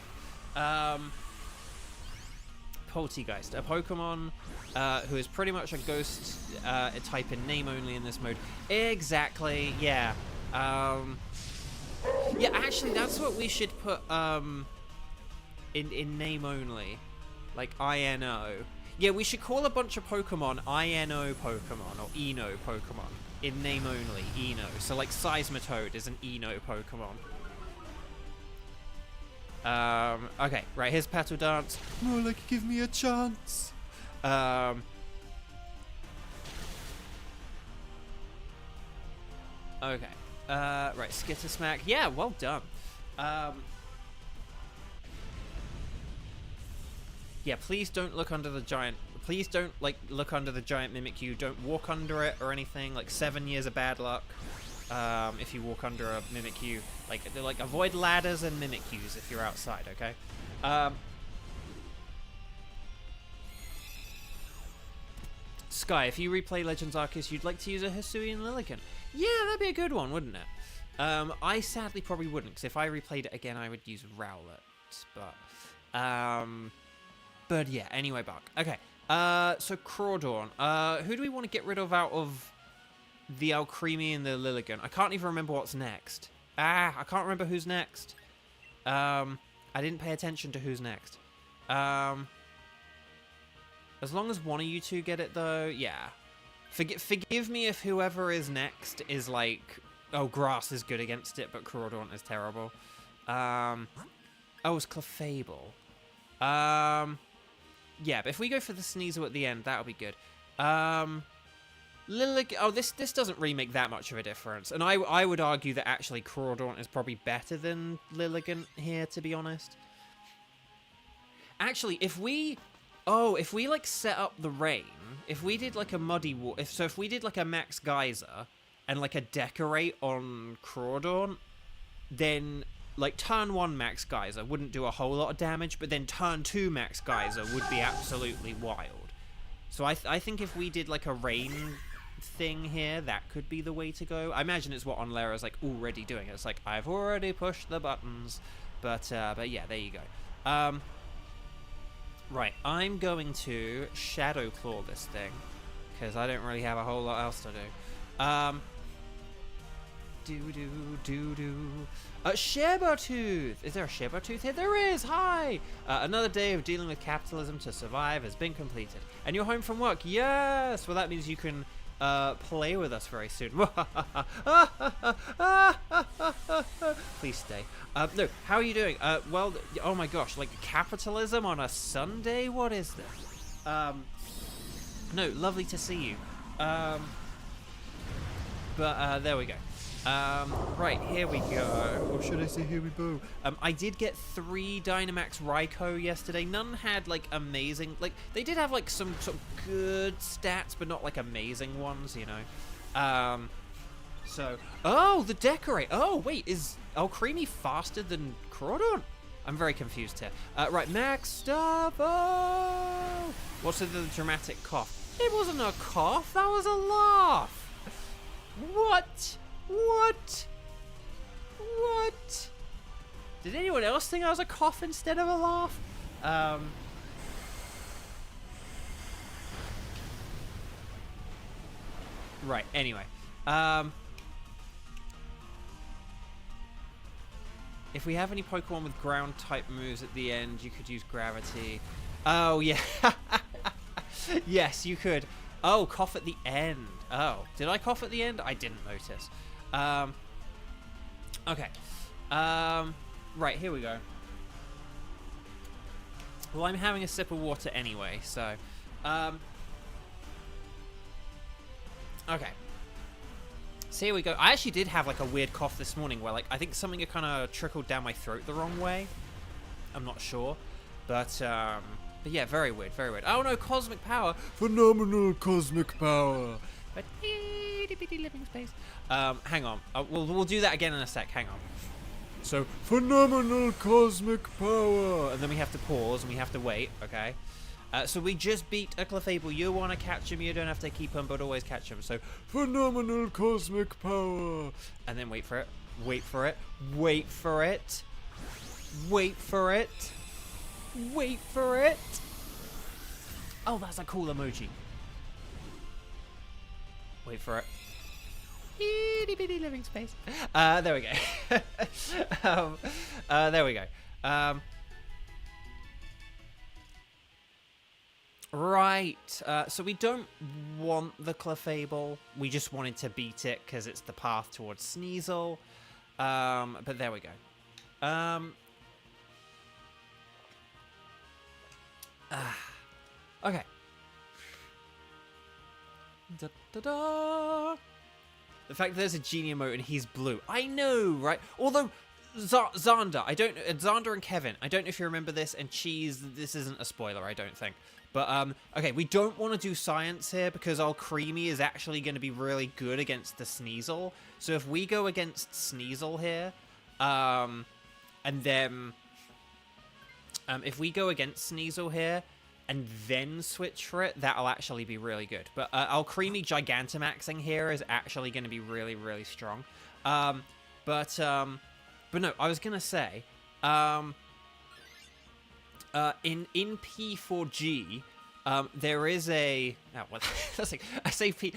Poltergeist, a Pokemon who is pretty much a ghost type in name only in this mode. Exactly, yeah. Yeah, actually, that's what we should put in name only. Like, INO. Yeah, we should call a bunch of Pokemon INO Pokemon, or Eno Pokemon. In name only, Eno. So, like, Seismitoad is an Eno Pokemon. Okay, right, here's Petal Dance. More like give me a chance. Okay. Right, Skitter Smack. Yeah, well done. Yeah, please don't look under the giant. Please don't, like, look under the giant Mimikyu. Don't walk under it or anything. Like, 7 years of bad luck. If you walk under a Mimikyu. Like, avoid ladders and Mimikyus if you're outside, okay? Sky, if you replay Legends Arceus, you'd like to use a Hisuian Lilligant. Yeah, that'd be a good one, wouldn't it? I sadly probably wouldn't, because if I replayed it again, I would use Rowlet. But yeah, anyway, Buck. Okay, so Crawdaunt. Who do we want to get rid of out of the Alcremie and the Lilligant? I can't even remember what's next. I can't remember who's next. I didn't pay attention to who's next. As long as one of you two get it, though, yeah. Forgive me if whoever is next is like, oh, Grass is good against it, but Crawdaunt is terrible. Oh, it's Clefable. Yeah, but if we go for the Sneasel at the end, that'll be good. This doesn't really make that much of a difference. And I would argue that actually Crawdaunt is probably better than Lilligant here, to be honest. Actually, if we like set up the rain, if we did like a muddy water, if we did like a Max Geyser and like a Decorate on Crawdaunt, then like turn 1 Max Geyser wouldn't do a whole lot of damage, but then turn 2 Max Geyser would be absolutely wild. So I think if we did like a rain thing here, that could be the way to go. I imagine it's what Onlera's like already doing. It's like, I've already pushed the buttons. But yeah, there you go. Right, I'm going to Shadow Claw this thing, because I don't really have a whole lot else to do. Sabertooth! Is there a Sabertooth here? There is! Hi! Another day of dealing with capitalism to survive has been completed. And you're home from work? Yes! Well, that means you can play with us very soon. Please stay. No, how are you doing? Well, oh my gosh, like capitalism on a Sunday? What is this? No, lovely to see you. But there we go. Right, here we go. Or should I say here we go? I did get 3 Dynamax Raikou yesterday. None had, like, amazing... Like, they did have, like, some sort of good stats, but not, like, amazing ones, you know? So... Oh, the Decorate! Oh, wait, is Alcremie faster than Crawdaunt? I'm very confused here. Right, Max Stuff! Oh! What's with the dramatic cough? It wasn't a cough, that was a laugh! What? What? What? Did anyone else think I was a cough instead of a laugh? Right, anyway. If we have any Pokemon with ground type moves at the end, you could use Gravity. Oh, yeah. Yes, you could. Oh, cough at the end. Oh, did I cough at the end? I didn't notice. Okay. Right, here we go. Well, I'm having a sip of water anyway, so... Okay. So here we go. I actually did have, like, a weird cough this morning where, like, I think something had kind of trickled down my throat the wrong way. I'm not sure. But yeah, very weird, very weird. Oh, no, Cosmic Power. Phenomenal Cosmic Power. But itty-bitty living space. Hang on. We'll do that again in a sec. Hang on. So, phenomenal Cosmic Power. And then we have to pause and we have to wait, okay? So we just beat a Clefable. You want to catch him, you don't have to keep him, but always catch him. So, phenomenal Cosmic Power. And then wait for it. Wait for it. Wait for it. Wait for it. Wait for it. Oh, that's a cool emoji. Wait for it. Itty bitty living space. There we go. There we go. Right. So we don't want the Clefable. We just wanted to beat it because it's the path towards Sneasel. But there we go. Okay. Da, da, da. The fact that there's a genie emote and he's blue. I know, right? Although, Xander, Xander and Kevin, I don't know if you remember this, and Cheese, this isn't a spoiler, I don't think. But, okay, we don't want to do science here because our Creamy is actually going to be really good against the Sneasel. So if we go against Sneasel here, and then, if we go against Sneasel here, and then switch for it, that'll actually be really good. But our Creamy Gigantamaxing here is actually going to be really, really strong. But no, I was going to say, in P4G, there is a... Oh, well, I say P...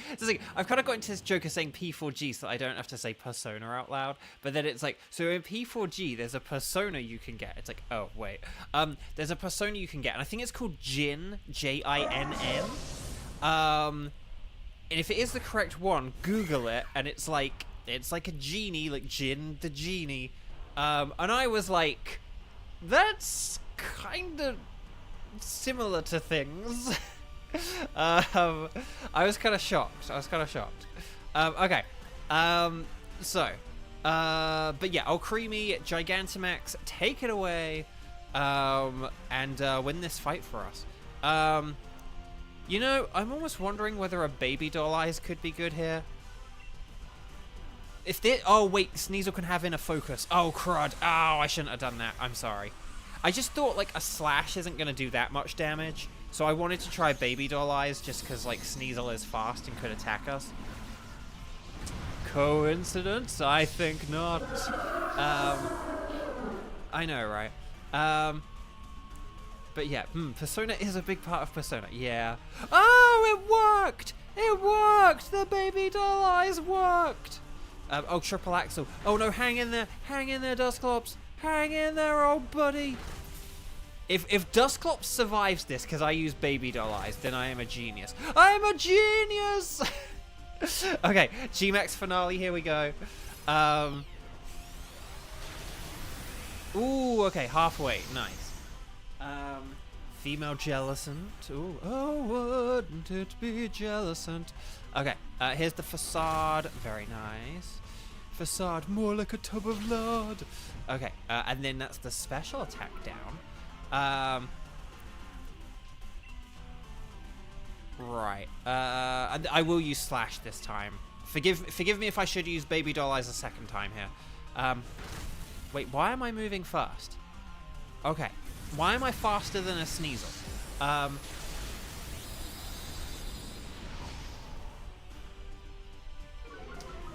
I've kind of got into this joke of saying P4G so that I don't have to say persona out loud. But then it's like, so in P4G, there's a persona you can get. It's like, oh, wait. There's a persona you can get, and I think it's called Jinn, Jinn. And if it is the correct one, Google it, and it's like a genie, like Jinn the genie. And I was like, that's kind of similar to things. I was kind of shocked. Okay. But yeah, Creamy, Gigantamax, take it away, and win this fight for us. You know, I'm almost wondering whether a Baby Doll Eyes could be good here. If they... Oh, wait, Sneasel can have inner focus. Oh, crud. Oh, I shouldn't have done that. I'm sorry. I just thought, like, a slash isn't going to do that much damage. So I wanted to try Baby Doll Eyes just because, like, Sneasel is fast and could attack us. Coincidence? I think not. I know, right? But yeah, Persona is a big part of Persona. Yeah. Oh, it worked! It worked! The Baby Doll Eyes worked! Oh, Triple Axel. Oh no, hang in there, Dusclops. Hang in there, old buddy. If Dusclops survives this because I use Baby Doll Eyes, then I am a genius. I am a genius! Okay, G-Max finale, here we go. Ooh, okay, halfway, nice. Female Jellicent. Ooh, oh, wouldn't it be Jellicent? Okay, here's the Facade, very nice. Facade, more like a tub of lard. Okay, and then that's the special attack down. Right. And I will use Slash this time. Forgive me if I should use Baby Doll Eyes a second time here. Wait, why am I moving first? Okay. Why am I faster than a Sneasel?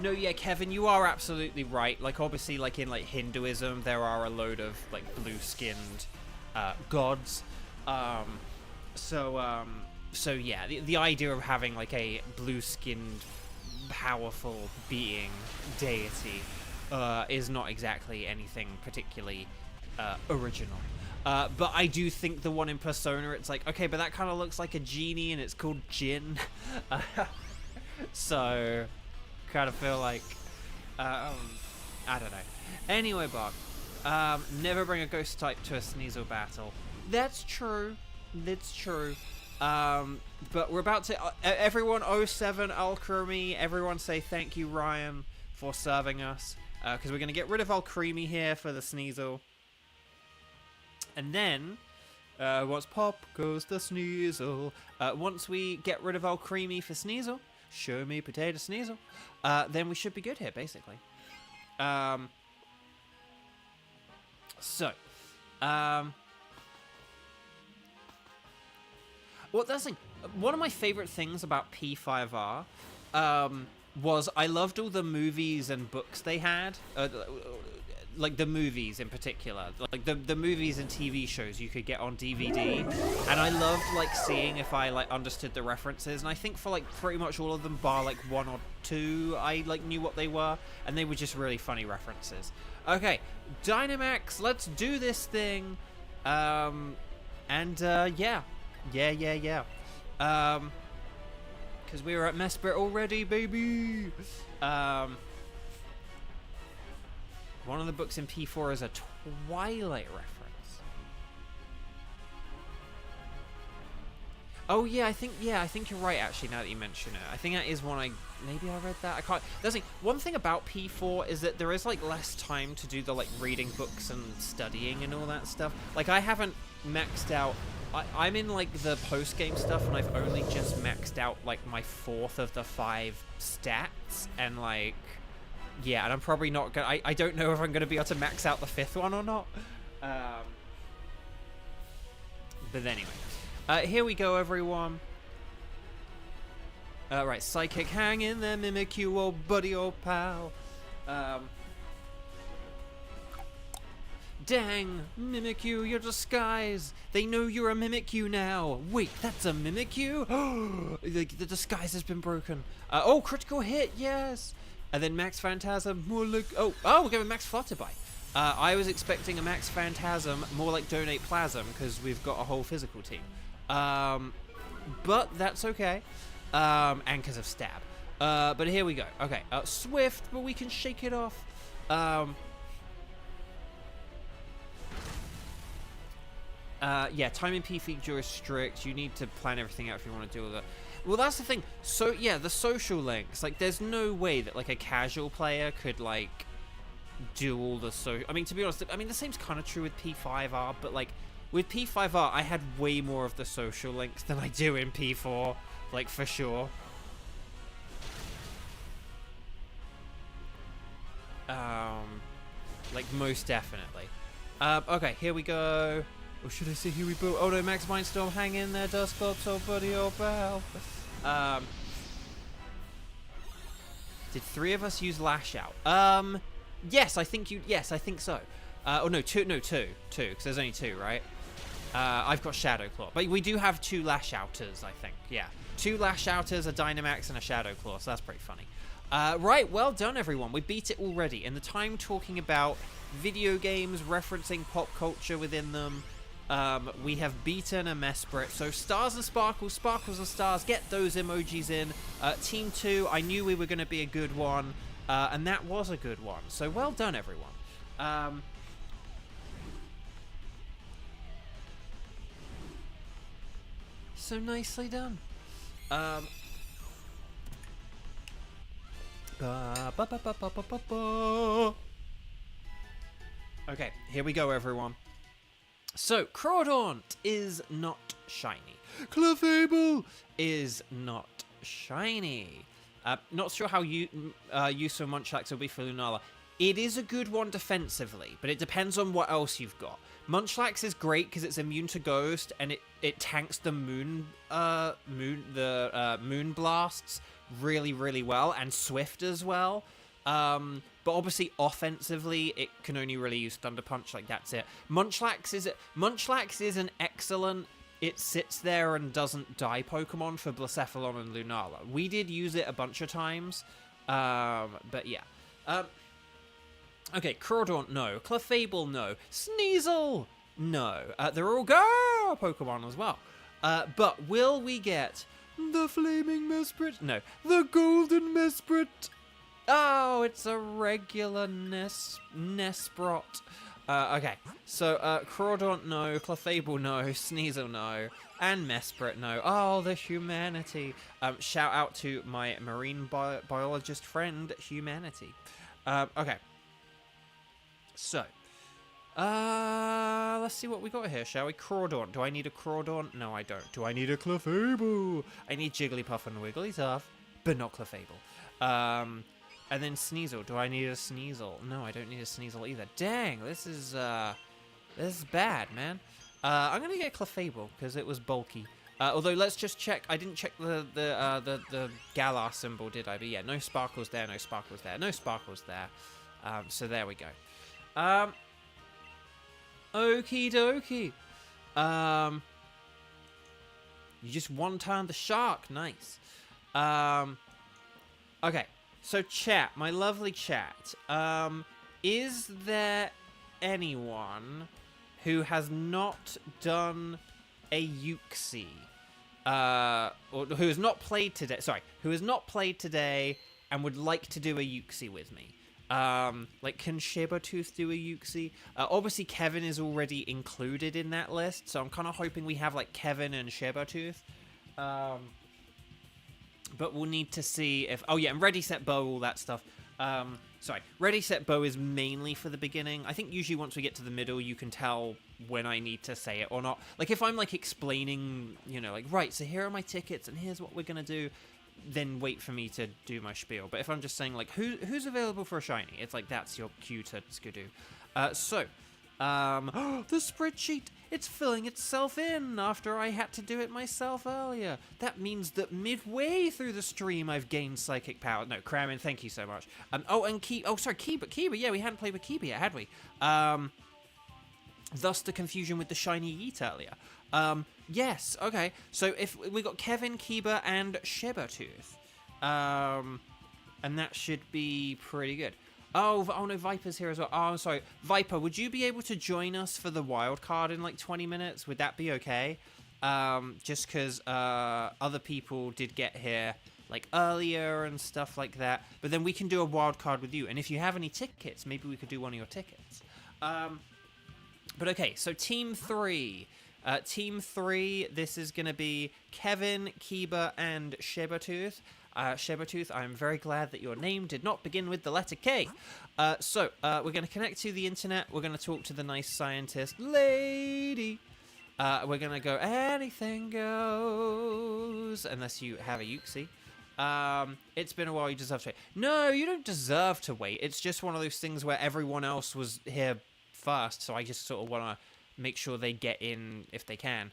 No, yeah, Kevin, you are absolutely right. Like, obviously, like, in, like, Hinduism, there are a load of, like, blue-skinned gods. So yeah, the idea of having, like, a blue-skinned, powerful being, deity, is not exactly anything particularly original. But I do think the one in Persona, it's like, okay, but that kind of looks like a genie, and it's called Jinn. So... kind of feel like I don't know. Anyway, Bob, never bring a ghost type to a Sneasel battle. That's true. But we're about to everyone 07 Alcremie, everyone say thank you, Ryan, for serving us, because we're going to get rid of Alcremie here for the Sneasel, and then once pop goes the Sneasel, once we get rid of Alcremie for Sneasel, show me potato Sneasel, then we should be good here, basically. Well, that's the thing. One of my favorite things about P5R was I loved all the movies and books they had. Like the movies in particular, like the movies and TV shows you could get on DVD, and I loved like seeing if I like understood the references, and I think for like pretty much all of them bar like one or two I like knew what they were, and they were just really funny references. Okay, Dynamax, let's do this thing. Yeah, because we were at Mesprit already, baby. One of the books in P4 is a Twilight reference. Oh yeah, I think you're right actually. Now that you mention it, I think that is one maybe I read that. I can't. There's one thing about P4 is that there is like less time to do the like reading books and studying and all that stuff. Like I haven't maxed out. I'm in like the post game stuff, and I've only just maxed out like my 4th of the 5 stats, and like yeah, and I'm probably not gonna. I don't know if I'm gonna be able to max out the 5th one or not. But anyway. Here we go, everyone. Right, Psychic, hang in there, Mimikyu, old buddy, old pal. Dang, Mimikyu, your disguise. They know you're a Mimikyu now. Wait, that's a Mimikyu? The disguise has been broken. Oh, critical hit, yes. And then Max Phantasm, more like... Oh, we're going Max Flutterby. I was expecting a Max Phantasm, more like Donate Plasm, because we've got a whole physical team. But that's okay. And because of Stab. But here we go. Okay, Swift, but we can shake it off. Yeah, time in P feature is strict. You need to plan everything out if you want to do all that. Well, that's the thing. So, yeah, the social links. Like, there's no way that, like, a casual player could, like, do all the I mean, to be honest, I mean, the same's kind of true with P5R, but, like, with P5R, I had way more of the social links than I do in P4, like, for sure. Like, most definitely. Okay, here we go. Or should I say here we go? Oh no, Max Mindstorm, hang in there, Dustclops, oh buddy, oh pal. Did 3 of us use Lash Out? Yes, I think so. Oh no, two, because there's only 2, right? I've got Shadow Claw. But we do have 2 Lash Outers, I think. Yeah. 2 Lash Outers, a Dynamax, and a Shadow Claw, so that's pretty funny. Right, well done, everyone. We beat it already. In the time talking about video games, referencing pop culture within them, we have beaten a Mesprit. So stars and sparkles, sparkles and stars, get those emojis in. Team 2, I knew we were going to be a good one, and that was a good one. So well done, everyone. So nicely done. Okay, here we go, everyone. So, Crawdaunt is not shiny. Clefable is not shiny. Not sure how useful Munchlax will be for Lunala. It is a good one defensively, but it depends on what else you've got. Munchlax is great because it's immune to Ghost, and it tanks the moon blasts really, really well, and Swift as well. But obviously, offensively, it can only really use Thunder Punch. Like, that's it. Munchlax is an excellent... It sits there and doesn't die Pokemon for Blacephalon and Lunala. We did use it a bunch of times, but yeah. Okay, Crawdaunt, no. Clefable, no. Sneasel, no. They're all girl Pokemon as well. But will we get the Flaming Mesprit? No. The Golden Mesprit? Oh, it's a regular Nesprot. Okay, so Crawdaunt, no. Clefable, no. Sneasel, no. And Mesprit, no. Oh, the humanity. Shout out to my marine biologist friend, Humanity. Okay. So, let's see what we got here, shall we? Crawdaunt. Do I need a Crawdaunt? No, I don't. Do I need a Clefable? I need Jigglypuff and Wigglytuff, but not Clefable. And then Sneasel. Do I need a Sneasel? No, I don't need a Sneasel either. Dang, this is bad, man. I'm gonna get Clefable because it was bulky. Although let's just check. I didn't check the Galar symbol, did I? But yeah, no sparkles there, no sparkles there, no sparkles there. So there we go. Okie dokie. You just one-turned the shark. Nice. Okay. So chat, my lovely chat. Is there anyone who has not done a Uxie? Or who has not played today? Sorry, who has not played today and would like to do a Uxie with me? Like, can Sabertooth do a Uxie? Obviously, Kevin is already included in that list, so I'm kind of hoping we have, like, Kevin and Sabertooth. But we'll need to see if... Oh, yeah, and ready, set, bow, all that stuff. Sorry, ready, set, bow is mainly for the beginning. I think usually once we get to the middle, you can tell when I need to say it or not. Like, if I'm, like, explaining, you know, like, right, so here are my tickets, and here's what we're going to do, then wait for me to do my spiel. But if I'm just saying, like, who's available for a shiny? It's like, that's your cue to skidoo. The spreadsheet! It's filling itself in after I had to do it myself earlier. That means that midway through the stream I've gained psychic power. No, Kramen, thank you so much. Kiba, yeah, we hadn't played with Kiba yet, had we? Thus the confusion with the shiny Yeet earlier. Yes, okay. So if we got Kevin, Kiba, and Shibatooth. And that should be pretty good. Oh no, Viper's here as well. Oh, I'm sorry. Viper, would you be able to join us for the wild card in like 20 minutes? Would that be okay? Just because other people did get here like earlier and stuff like that. But then we can do a wild card with you. And if you have any tickets, maybe we could do one of your tickets. But okay, so Team 3. Team 3, this is going to be Kevin, Kiba, and Shibatooth. Shibatooth, I'm very glad that your name did not begin with the letter K. We're going to connect to the internet. We're going to talk to the nice scientist lady. We're going to go anything goes, unless you have a Uxie. It's been a while, you deserve to wait. No, you don't deserve to wait. It's just one of those things where everyone else was here first, so I just sort of want to make sure they get in if they can.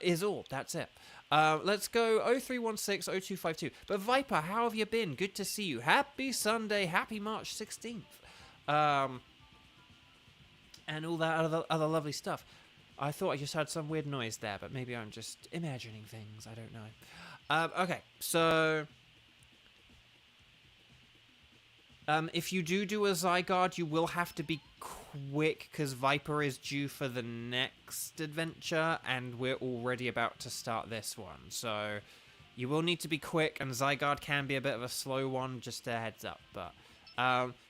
Is all. That's it. Let's go 0316-0252. But Viper, how have you been? Good to see you. Happy Sunday. Happy March 16th. And all that other lovely stuff. I thought I just heard some weird noise there, but maybe I'm just imagining things. I don't know. Okay, so... if you do a Zygarde, you will have to be quick, because Viper is due for the next adventure, and we're already about to start this one. So you will need to be quick, and Zygarde can be a bit of a slow one, just a heads up. But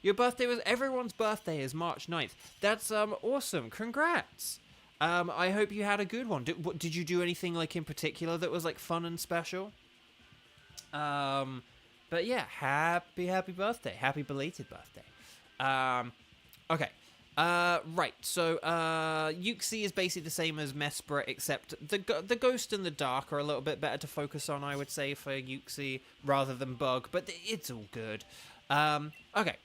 your birthday was... Everyone's birthday is March 9th. That's awesome. Congrats. I hope you had a good one. Did you do anything like in particular that was like fun and special? But yeah, happy birthday. Happy belated birthday. Okay. Right, so, Uxie is basically the same as Mesprit, except the Ghost and the Dark are a little bit better to focus on, I would say, for Uxie, rather than Bug, but it's all good. Okay.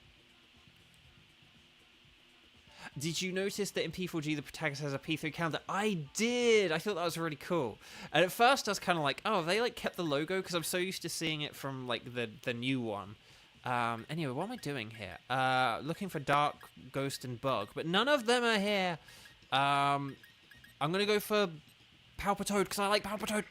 Did you notice that in P4G the protagonist has a P3 counter? I did! I thought that was really cool. And at first I was kind of like, oh, they like kept the logo? Because I'm so used to seeing it from like the new one. Anyway, what am I doing here? Looking for Dark, Ghost, and Bug. But none of them are here. I'm going to go for Palpitoad because I like Palpitoad.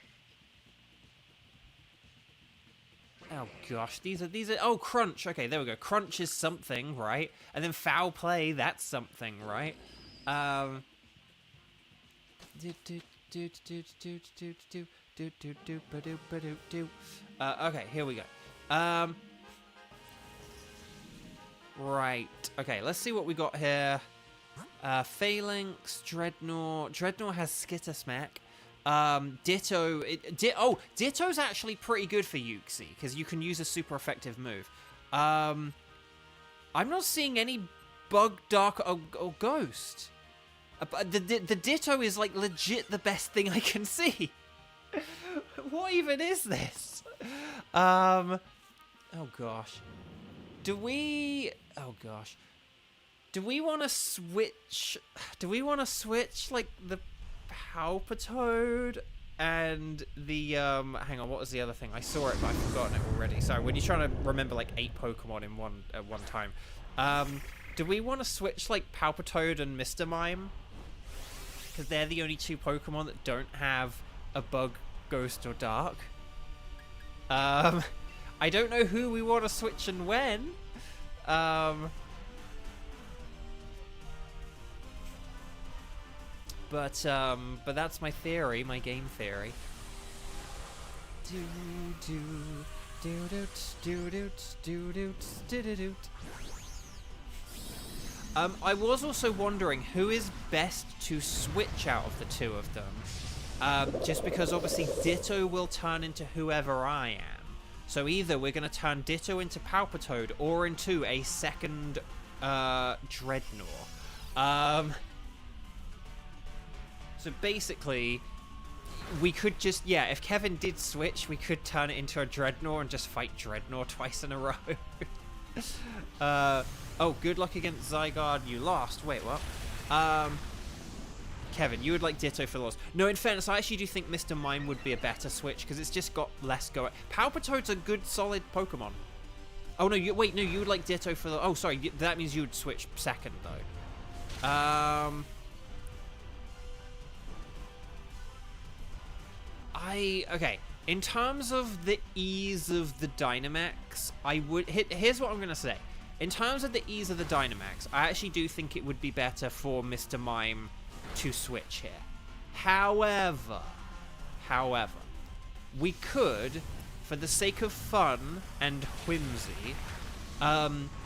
Oh gosh, these are oh, Crunch. Okay, there we go. Crunch is something, right? And then Foul Play, that's something, right? Okay, here we go. Right. Okay, let's see what we got here. Phalanx, Dreadnought. Dreadnought has Skitter Smack. Ditto. Ditto's actually pretty good for Uxie, because you can use a super effective move. I'm not seeing any Bug, Dark, or Ghost. The Ditto is, like, legit the best thing I can see. What even is this? Oh, gosh. Do we want to switch... like, the Palpitoad and the, hang on, what was the other thing? I saw it, but I've forgotten it already. Sorry, when you're trying to remember, like, 8 Pokemon in at one time. Do we want to switch, like, Palpitoad and Mr. Mime? Because they're the only 2 Pokemon that don't have a Bug, Ghost, or Dark. I don't know who we want to switch and when. But that's my theory, my game theory. I was also wondering who is best to switch out of the 2 of them. Just because obviously Ditto will turn into whoever I am. So either we're going to turn Ditto into Palpitoad or into a second Dreadnought. So basically, we could just, yeah, if Kevin did switch, we could turn it into a Dreadnought and just fight Dreadnought twice in a row. Oh, good luck against Zygarde. You lost. Wait, what? Kevin, you would like Ditto for the loss. No, in fairness, I actually do think Mr. Mime would be a better switch because it's just got less go. Palpitoad's a good, solid Pokemon. Oh, no, wait, no, you would like Ditto for the... Oh, sorry, that means you would switch second, though. Okay, in terms of the ease of the Dynamax, I would... Here's what I'm going to say. In terms of the ease of the Dynamax, I actually do think it would be better for Mr. Mime to switch here. However, we could, for the sake of fun and whimsy,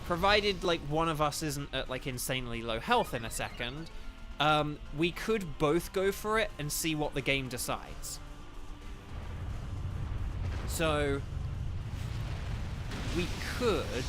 provided like one of us isn't at like insanely low health in a second, we could both go for it and see what the game decides. So we could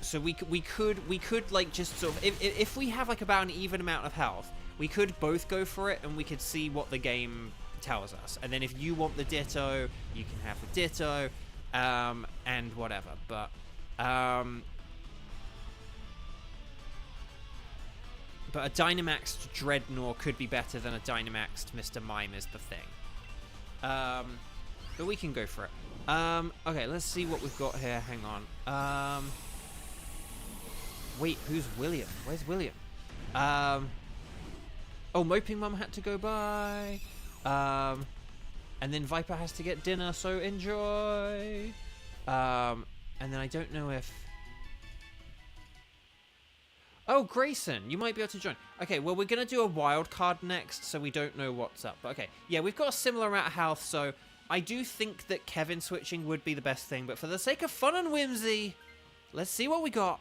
so we could like just sort of if we have like about an even amount of health, we could both go for it and we could see what the game tells us. And then if you want the Ditto, you can have the Ditto, and whatever. But a Dynamaxed Dreadnought could be better than a Dynamaxed Mr. Mime is the thing. But we can go for it. Okay, let's see what we've got here. Hang on. Wait, who's William? Where's William? Oh, Moping Mum had to go by. And then Viper has to get dinner, so enjoy. And then I don't know if... Oh, Grayson, you might be able to join. Okay, well, we're going to do a wild card next, so we don't know what's up. But okay, yeah, we've got a similar amount of health, so I do think that Kevin switching would be the best thing. But for the sake of fun and whimsy, let's see what we got.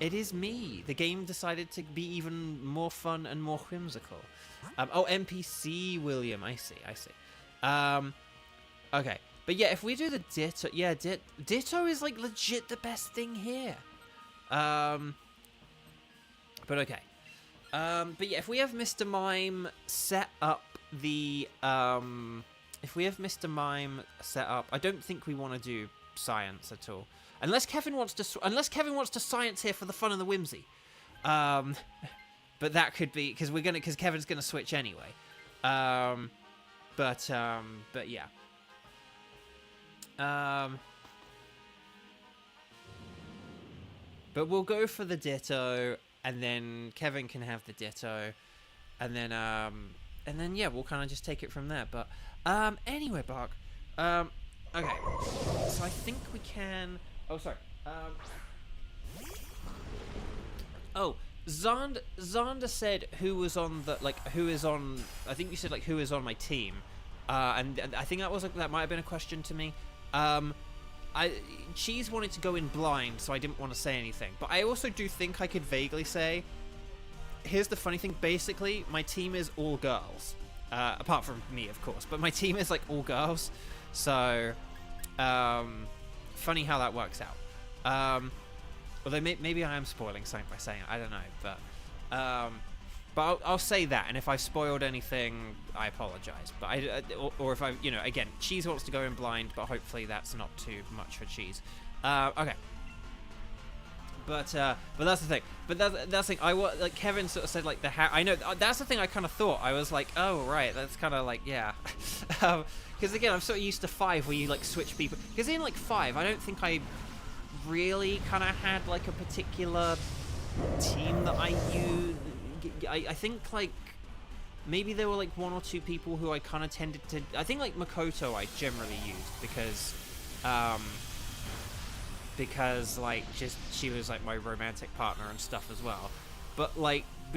It is me. The game decided to be even more fun and more whimsical. Oh, NPC William. I see. Okay. But yeah, if we do the Ditto... Yeah, Ditto is, like, legit the best thing here. But okay. But yeah, if we have Mr. Mime set up the... If we have Mr. Mime set up... I don't think we want to do science at all. Unless Kevin wants to science here for the fun and the whimsy. But that could be... Because Kevin's gonna switch anyway. But yeah. But we'll go for the Ditto, and then Kevin can have the Ditto, and then yeah, we'll kind of just take it from there. But anyway, Bark. Okay, so I think we can. Oh, sorry. Oh, Xander said who was on the who is on. I think you said who is on my team, and I think that might have been a question to me. Cheese wanted to go in blind, so I didn't want to say anything. But I also do think I could vaguely say, here's the funny thing, basically, my team is all girls. Apart from me, of course. But my team is, all girls. So, funny how that works out. Although maybe I am spoiling something by saying it. I don't know. But I'll say that, and if I've spoiled anything, I apologize. But or if I, again, Cheese wants to go in blind, but hopefully that's not too much for Cheese. Okay. But that's the thing. But that's the thing. Kevin sort of said I know that's the thing. I kind of thought I was like, oh right, that's kind of yeah. Because again, I'm sort of used to 5 where you switch people. Because in 5, I don't think I really kind of had a particular team that I used. I think maybe there were 1 or 2 people who I kind of tended to. I think Makoto I generally used because just she was my romantic partner and stuff as well. But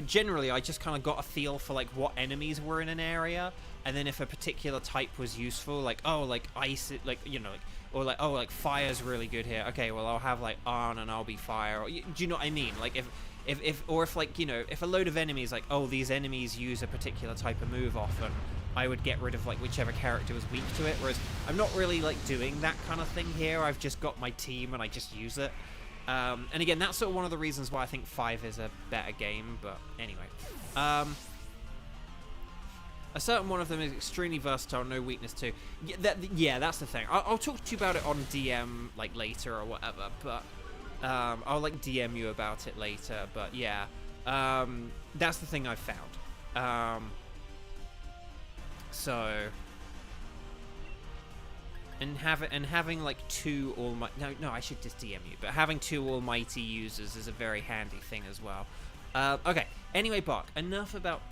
generally I just kind of got a feel for what enemies were in an area, and then if a particular type was useful, ice, or like, oh, like fire's really good here. Okay, well I'll have like on and I'll be fire. Or, do you know what I mean? Like if like, you know, if a load of enemies, like, oh, these enemies use a particular type of move often, I would get rid of like whichever character was weak to it. Whereas I'm not really like doing that kind of thing here. I've just got my team and I just use it. And again, that's sort of one of the reasons why I think 5 is a better game. But anyway, a certain one of them is extremely versatile, no weakness too. Yeah, that's the thing. I'll talk to you about it on DM like later or whatever. But I'll like DM you about it later. But yeah, that's the thing I've found. So, and having like 2 almighty, no, I should just DM you, but having 2 almighty users is a very handy thing as well. Okay, anyway, Bark, enough about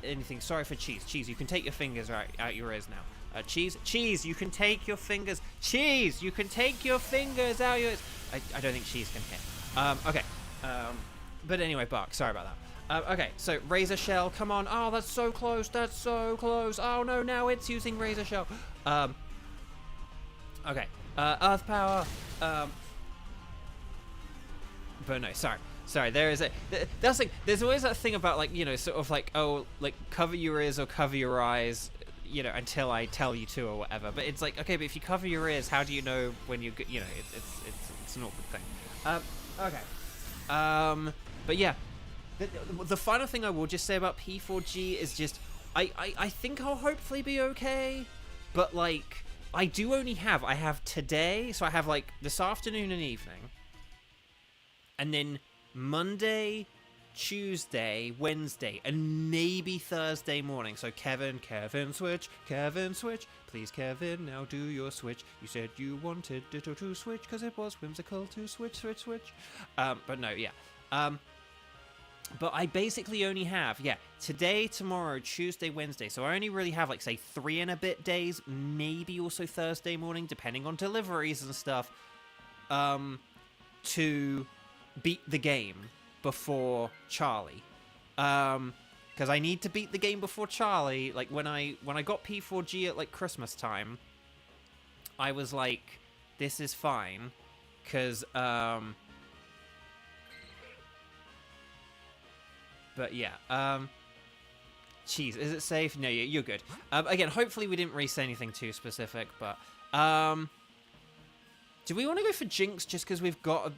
anything. Sorry for Cheese. Cheese, you can take your fingers out your ears now. Cheese, you can take your fingers. Cheese, you can take your fingers out your ears. I don't think Cheese can hear. Okay, but anyway, Bark, sorry about that. Okay, so Razor Shell, come on. Oh, that's so close. That's so close. Oh, no, now it's using Razor Shell. Okay, Earth Power. But no, sorry. There is that's like, there's always that thing about, like, you know, sort of like, oh, like, cover your ears or cover your eyes, you know, until I tell you to or whatever. But it's like, okay, but if you cover your ears, how do you know when you, you know, it's an awkward thing. Okay. But yeah. The final thing I will just say about P4G is just, I think I'll hopefully be okay, but like, I have today, so I have like this afternoon and evening, and then Monday, Tuesday, Wednesday, and maybe Thursday morning. So Kevin, switch, please Kevin, now do your switch. You said you wanted Ditto to switch, because it was whimsical to switch. But no, yeah. But I basically only have, today, tomorrow, Tuesday, Wednesday. So I only really have, like, say, 3 and a bit days, maybe also Thursday morning, depending on deliveries and stuff, to beat the game before Charlie. Because I need to beat the game before Charlie. Like, when I got P4G at, like, Christmas time, I was like, this is fine, because, but yeah, Cheese, is it safe? No, you're good. Again, hopefully we didn't re-say anything too specific, but, do we want to go for Jinx just because we've got,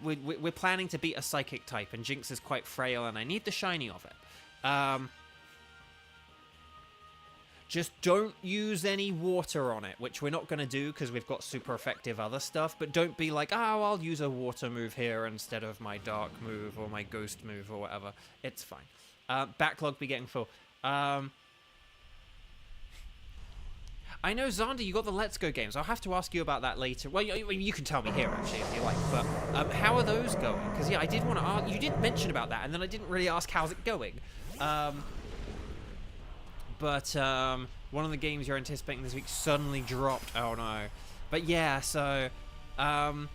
we're planning to beat a Psychic type, and Jinx is quite frail, and I need the shiny of it. Just don't use any water on it, which we're not going to do because we've got super effective other stuff, but don't be like, oh, I'll use a water move here instead of my dark move or my ghost move or whatever. It's fine. Backlog be getting full. I know, Xander, you got the Let's Go games. I'll have to ask you about that later. Well, you can tell me here, actually, if you like. But how are those going? Because, yeah, I did want to ask. You did mention about that, and then I didn't really ask how's it going. But one of the games you're anticipating this week suddenly dropped. Oh no. But yeah, so but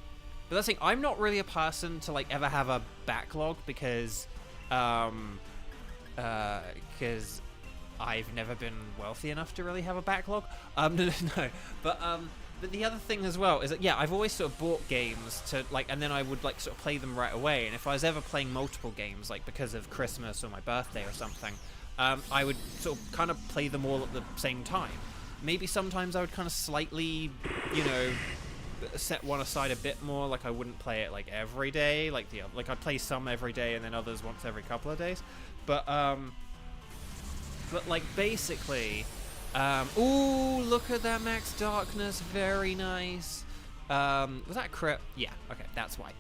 that's the thing, I'm not really a person to like ever have a backlog because I've never been wealthy enough to really have a backlog. No. But the other thing as well is that, yeah, I've always sort of bought games to, like, and then I would, like, sort of play them right away. And if I was ever playing multiple games, like, because of Christmas or my birthday or something, I would sort of kind of play them all at the same time. Maybe sometimes I would kind of slightly, you know, set one aside a bit more. Like, I wouldn't play it, like, every day. Like, I'd play some every day and then others once every couple of days. But like, basically... ooh, look at that Max Darkness. Very nice. Was that a crit? Yeah, okay, that's why.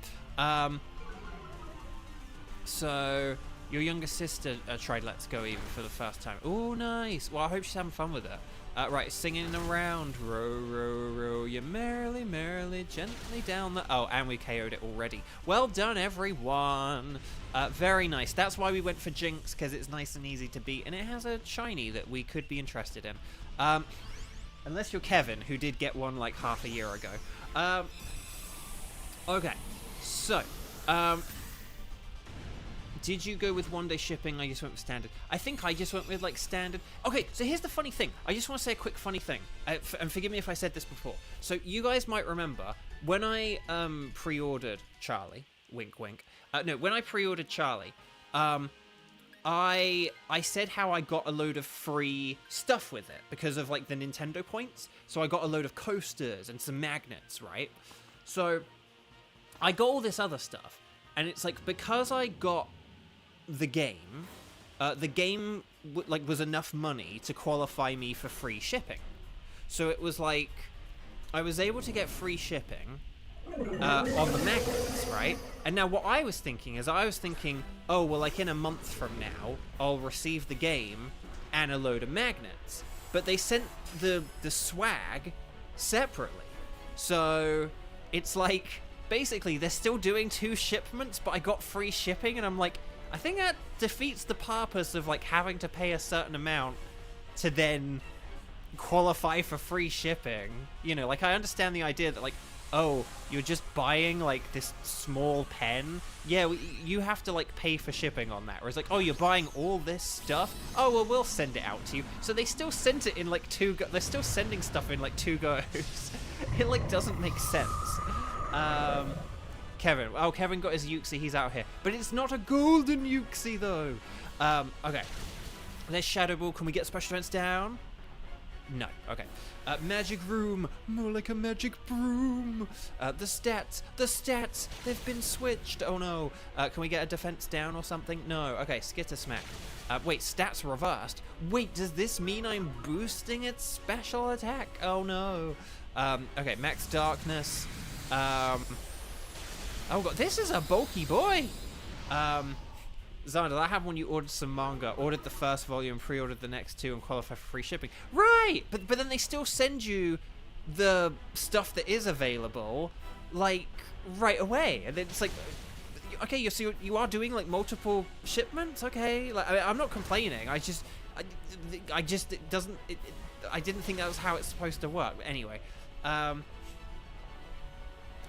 So, your younger sister tried Let's Go even for the first time. Ooh, nice. Well, I hope she's having fun with it. Right, singing around. Row, row, row, you merrily, merrily, gently down the... Oh, and we KO'd it already. Well done, everyone. Very nice. That's why we went for Jinx, because it's nice and easy to beat, and it has a shiny that we could be interested in. Unless you're Kevin, who did get one like half a year ago. Okay, so, Did you go with 1-day shipping? I just went with standard. I think I just went with, like, standard. Okay, so here's the funny thing. I just want to say a quick funny thing. And forgive me if I said this before. So you guys might remember when I pre-ordered Charlie, wink wink. No, when I pre-ordered Charlie, I said how I got a load of free stuff with it because of, like, the Nintendo points. So I got a load of coasters and some magnets, right? So I got all this other stuff. And it's like, because I got the game was enough money to qualify me for free shipping. So it was like, I was able to get free shipping on the magnets, right? And now what I was thinking is, oh, well, like in a month from now, I'll receive the game and a load of magnets. But they sent the swag separately. So it's like, basically, they're still doing 2 shipments, but I got free shipping, and I'm like, I think that defeats the purpose of, like, having to pay a certain amount to then qualify for free shipping. You know, like, I understand the idea that, like, oh, you're just buying, like, this small pen? Yeah, you have to, like, pay for shipping on that. Whereas, like, oh, you're buying all this stuff? Oh, well, we'll send it out to you. So they still sent it in, like, they're still sending stuff in, like, 2 goes. It, like, doesn't make sense. Kevin. Oh, Kevin got his Uxie. He's out here. But it's not a golden Uxie, though. Okay. There's Shadow Ball. Can we get special events down? No. Okay. Magic Room. More like a magic broom. The stats. They've been switched. Oh, no. Can we get a defense down or something? No. Okay. Skitter Smack. Wait, stats reversed. Wait, does this mean I'm boosting its special attack? Oh, no. Okay. Max Darkness. Oh god, this is a bulky boy! Xander, that happened when you ordered some manga, ordered the first volume, pre-ordered the next 2, and qualified for free shipping. Right! But then they still send you the stuff that is available, like, right away. And it's like, okay, so you are doing, like, multiple shipments? Okay, like, I'm not complaining, I didn't think that was how it's supposed to work. But anyway,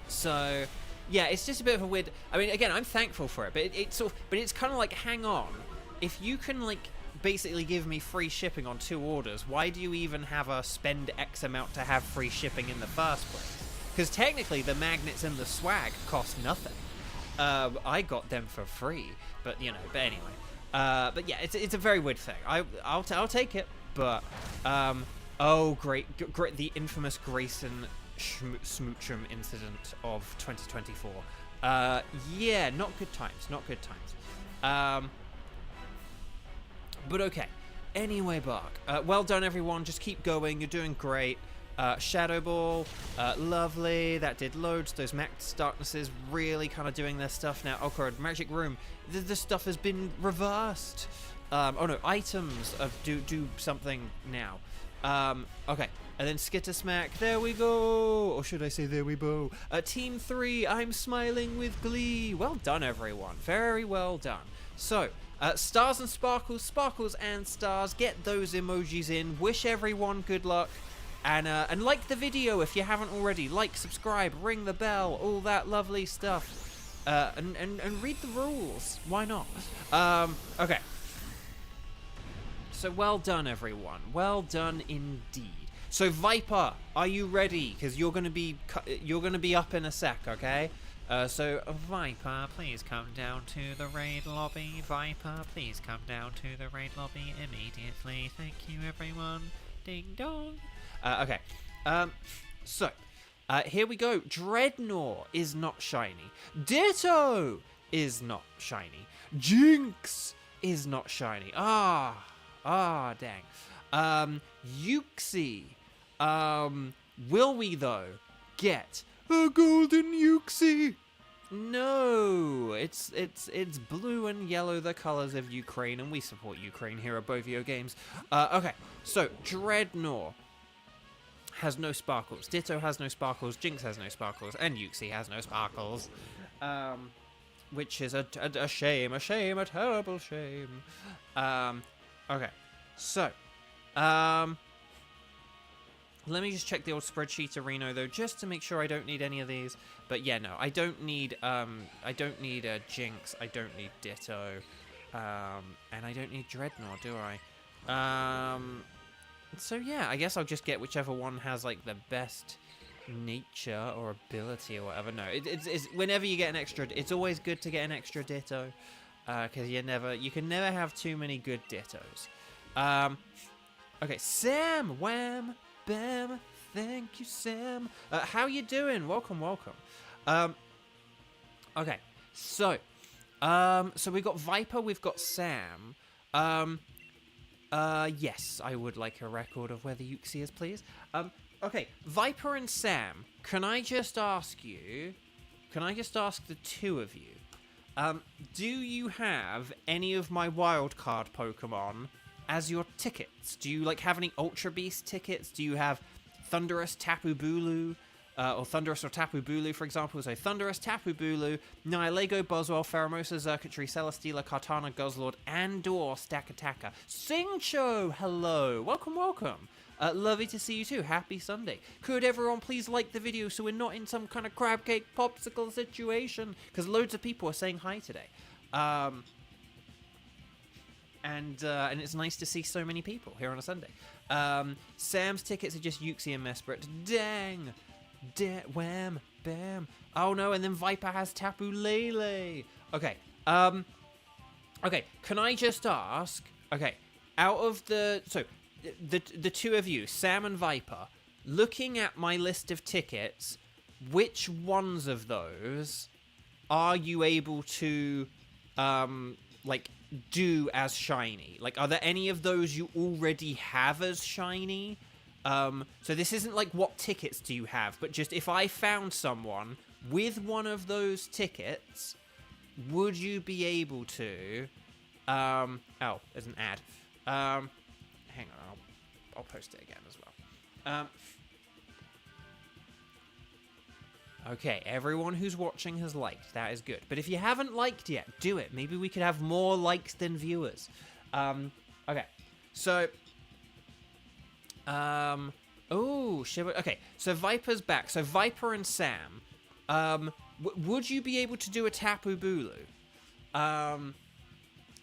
so yeah, it's just a bit of a weird. I mean, again, I'm thankful for it, but it's kind of like, hang on, if you can, like, basically give me free shipping on 2 orders, why do you even have a spend X amount to have free shipping in the first place? Because technically, the magnets and the swag cost nothing. I got them for free, but you know. But anyway, but yeah, it's a very weird thing. I'll take it, but oh great, the infamous Grayson Smoochum incident of 2024. Yeah, not good times. But okay. Anyway, Bark. Well done, everyone. Just keep going. You're doing great. Shadow Ball, lovely. That did loads. Those Max Darknesses really kind of doing their stuff now. Oh, God. Magic Room. The stuff has been reversed. Oh, no. Items do something now. Okay. And then Skitter Smack, there we go! Or should I say, there we go. Team 3, I'm smiling with glee. Well done, everyone. Very well done. So, stars and sparkles, sparkles and stars. Get those emojis in. Wish everyone good luck. And like the video if you haven't already. Like, subscribe, ring the bell, all that lovely stuff. And read the rules. Why not? Okay. So, well done, everyone. Well done indeed. So Viper, are you ready? Because you're gonna be up in a sec, okay? So Viper, please come down to the raid lobby. Viper, please come down to the raid lobby immediately. Thank you, everyone. Ding dong. Okay. So here we go. Dreadnought is not shiny. Ditto is not shiny. Jinx is not shiny. Ah, dang. Uxie. Will we, though, get a golden Uxie? No, it's blue and yellow, the colors of Ukraine, and we support Ukraine here at beauvo Games. Okay, so Dreadnought has no sparkles, Ditto has no sparkles, Jinx has no sparkles, and Uxie has no sparkles. Which is a shame, a terrible shame. Okay, so, Let me just check the old spreadsheet of Reno though, just to make sure I don't need any of these. But yeah, no, I don't need a Jinx. I don't need Ditto, and I don't need Dreadnought, do I? So yeah, I guess I'll just get whichever one has like the best nature or ability or whatever. No, it's whenever you get an extra, it's always good to get an extra Ditto, because you can never have too many good Dittos. Okay, Sam, wham. Bam, thank you, Sam. How you doing? Welcome. Okay, so we got Viper, we've got Sam. Yes, I would like a record of where the Uxie is, please. Okay, Viper and Sam, can I just ask the two of you, do you have any of my wildcard Pokemon as your tickets? Do you like have any Ultra Beast tickets? Do you have Thunderous, Tapu Bulu, or Thunderous or Tapu Bulu, for example? So Thunderous, Tapu Bulu, Nihilego, Boswell, Pheromosa, Xurkitree, Celesteela, Kartana, Guzzlord, Andor, Stakataka, Singcho, hello, welcome. Lovely to see you too. Happy Sunday. Could everyone please like the video so we're not in some kind of crab cake popsicle situation? Because loads of people are saying hi today. And it's nice to see so many people here on a Sunday. Sam's tickets are just Uxie and Mesprit. Dang! Wham! Bam! Oh no, and then Viper has Tapu Lele. Okay. Okay, can I just ask... Okay, out of the... So, the two of you, Sam and Viper, looking at my list of tickets, which ones of those are you able to, like... do as shiny? Like, are there any of those you already have as shiny? So this isn't like what tickets do you have, but just if I found someone with one of those tickets, would you be able to oh, there's an ad. Hang on, I'll post it again as well. Okay, everyone who's watching has liked. That is good. But if you haven't liked yet, do it. Maybe we could have more likes than viewers. Okay. So, oh, Shiba. Okay, so Viper's back. So Viper and Sam, would you be able to do a Tapu Bulu?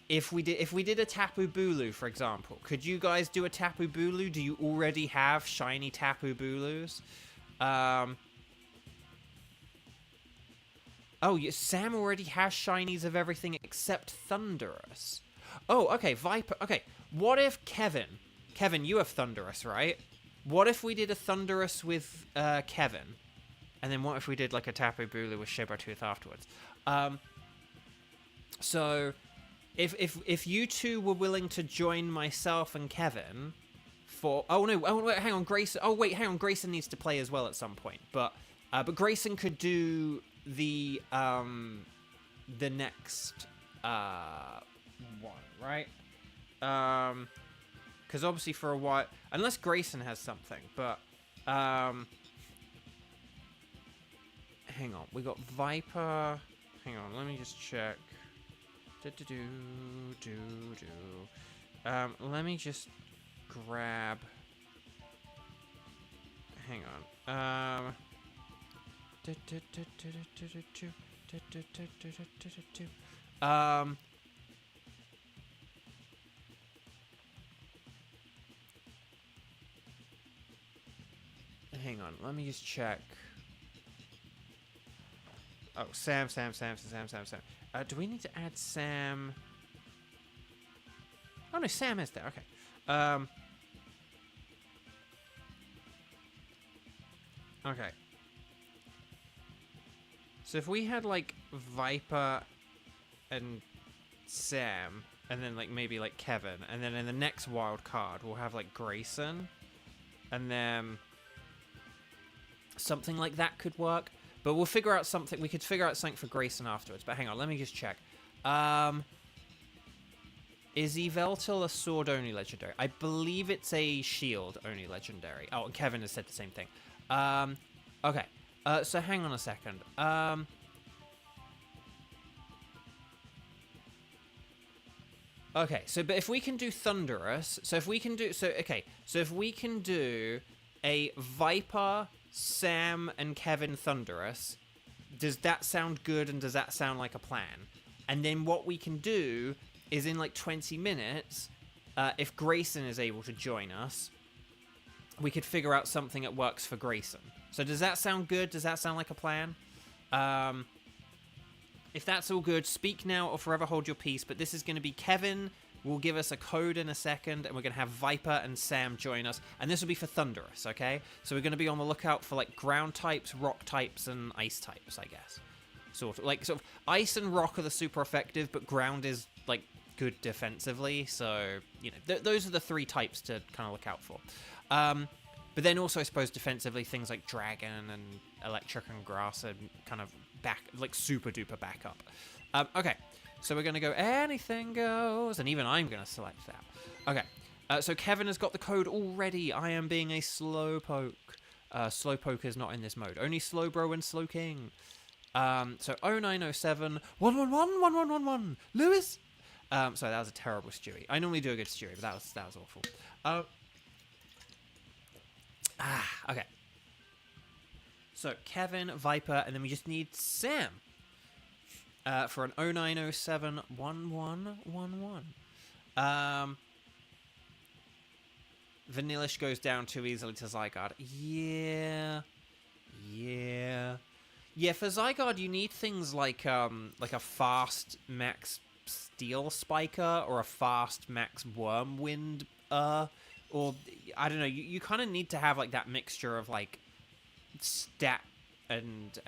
If we did a Tapu Bulu, for example, could you guys do a Tapu Bulu? Do you already have shiny Tapu Bulus? Oh, Sam already has shinies of everything except Thunderous. Oh, okay, Viper. Okay, what if Kevin, you have Thunderous, right? What if we did a Thunderous with Kevin? And then what if we did like a Tapu Bulu with Shibertooth afterwards? So, if you two were willing to join myself and Kevin for... Oh, no, wait, hang on, Grayson... Oh, wait, hang on, Grayson needs to play as well at some point. But Grayson could do... the next one, right? Because obviously for a while, unless Grayson has something, but hang on, we got Viper. Hang on, let me just check. Let me just grab. Hang on. Hang on, let me just check. Oh, Sam. Do we need to add Sam? Oh no, Sam is there. Okay. Okay. So if we had like Viper and Sam, and then like maybe like Kevin, and then in the next wild card we'll have like Grayson, and then something like that could work. But we'll figure out something. We could figure out something for Grayson afterwards. But hang on, let me just check. Is Yveltal a sword only legendary? I believe it's a shield only legendary. Oh, and Kevin has said the same thing. Okay. So hang on a second. Okay, so but if we can do Thunderous, so if we can do, so okay, so if we can do a Viper, Sam, and Kevin Thunderous. Does that sound good, and does that sound like a plan? And then what we can do is in like 20 minutes, if Grayson is able to join us, we could figure out something that works for Grayson. So does that sound good? Does that sound like a plan? If that's all good, speak now or forever hold your peace. But this is going to be Kevin will give us a code in a second, and we're going to have Viper and Sam join us. And this will be for Thunderous, okay? So we're going to be on the lookout for, like, ground types, rock types, and ice types, I guess. Sort of ice and rock are the super effective, but ground is, like, good defensively. So, you know, those are the 3 types to kind of look out for. But then also, I suppose, defensively, things like Dragon and Electric and Grass are kind of super duper backup. Okay, so we're going to go anything goes, and even I'm going to select that. Okay, so Kevin has got the code already. I am being a Slowpoke. Slowpoke is not in this mode. Only Slowbro and Slowking. So 0907 111 1111 Lewis. Sorry, that was a terrible Stewie. I normally do a good Stewie, but that was awful. Okay. So, Kevin, Viper, and then we just need Sam for an 0907 1111. Vanillish goes down too easily to Zygarde. Yeah, for Zygarde, you need things like a fast max Steel Spiker or a fast max Wormwind, or, I don't know, you kind of need to have, like, that mixture of, like, stat and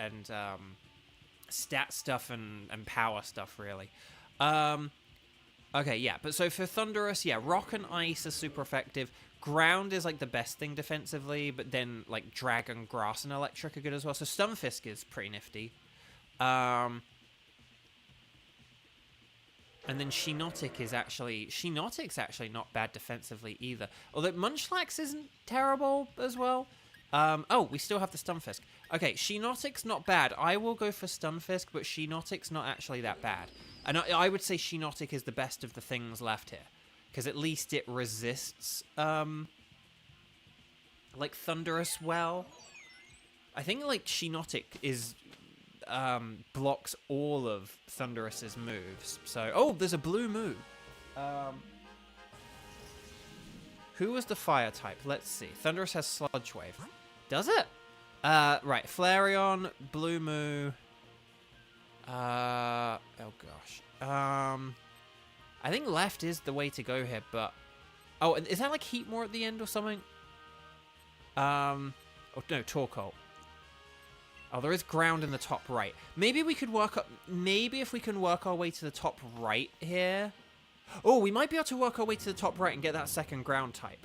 stat stuff and power stuff, really. Okay, yeah, but so for Thunderous, yeah, Rock and Ice are super effective. Ground is, like, the best thing defensively, but then, like, Dragon, Grass, and Electric are good as well. So Stunfisk is pretty nifty. And then Shinotic's actually not bad defensively either. Although Munchlax isn't terrible as well. Oh, we still have the Stunfisk. Okay, Shinotic's not bad. I will go for Stunfisk, but Shinotic's not actually that bad. And I would say Shinotic is the best of the things left here. Because at least it resists, like, Thunderous well. I think, like, Shinotic is... blocks all of Thunderous's moves. So, oh, there's a blue moo. Who was the fire type? Let's see. Thunderous has Sludge Wave. Does it? Right. Flareon, blue moo. Oh gosh. I think left is the way to go here, but oh, is that like Heatmore at the end or something? Oh no, Torkoal. Oh, there is ground in the top right. Maybe we could work up... Maybe if we can work our way to the top right here... Oh, we might be able to work our way to the top right and get that second ground type.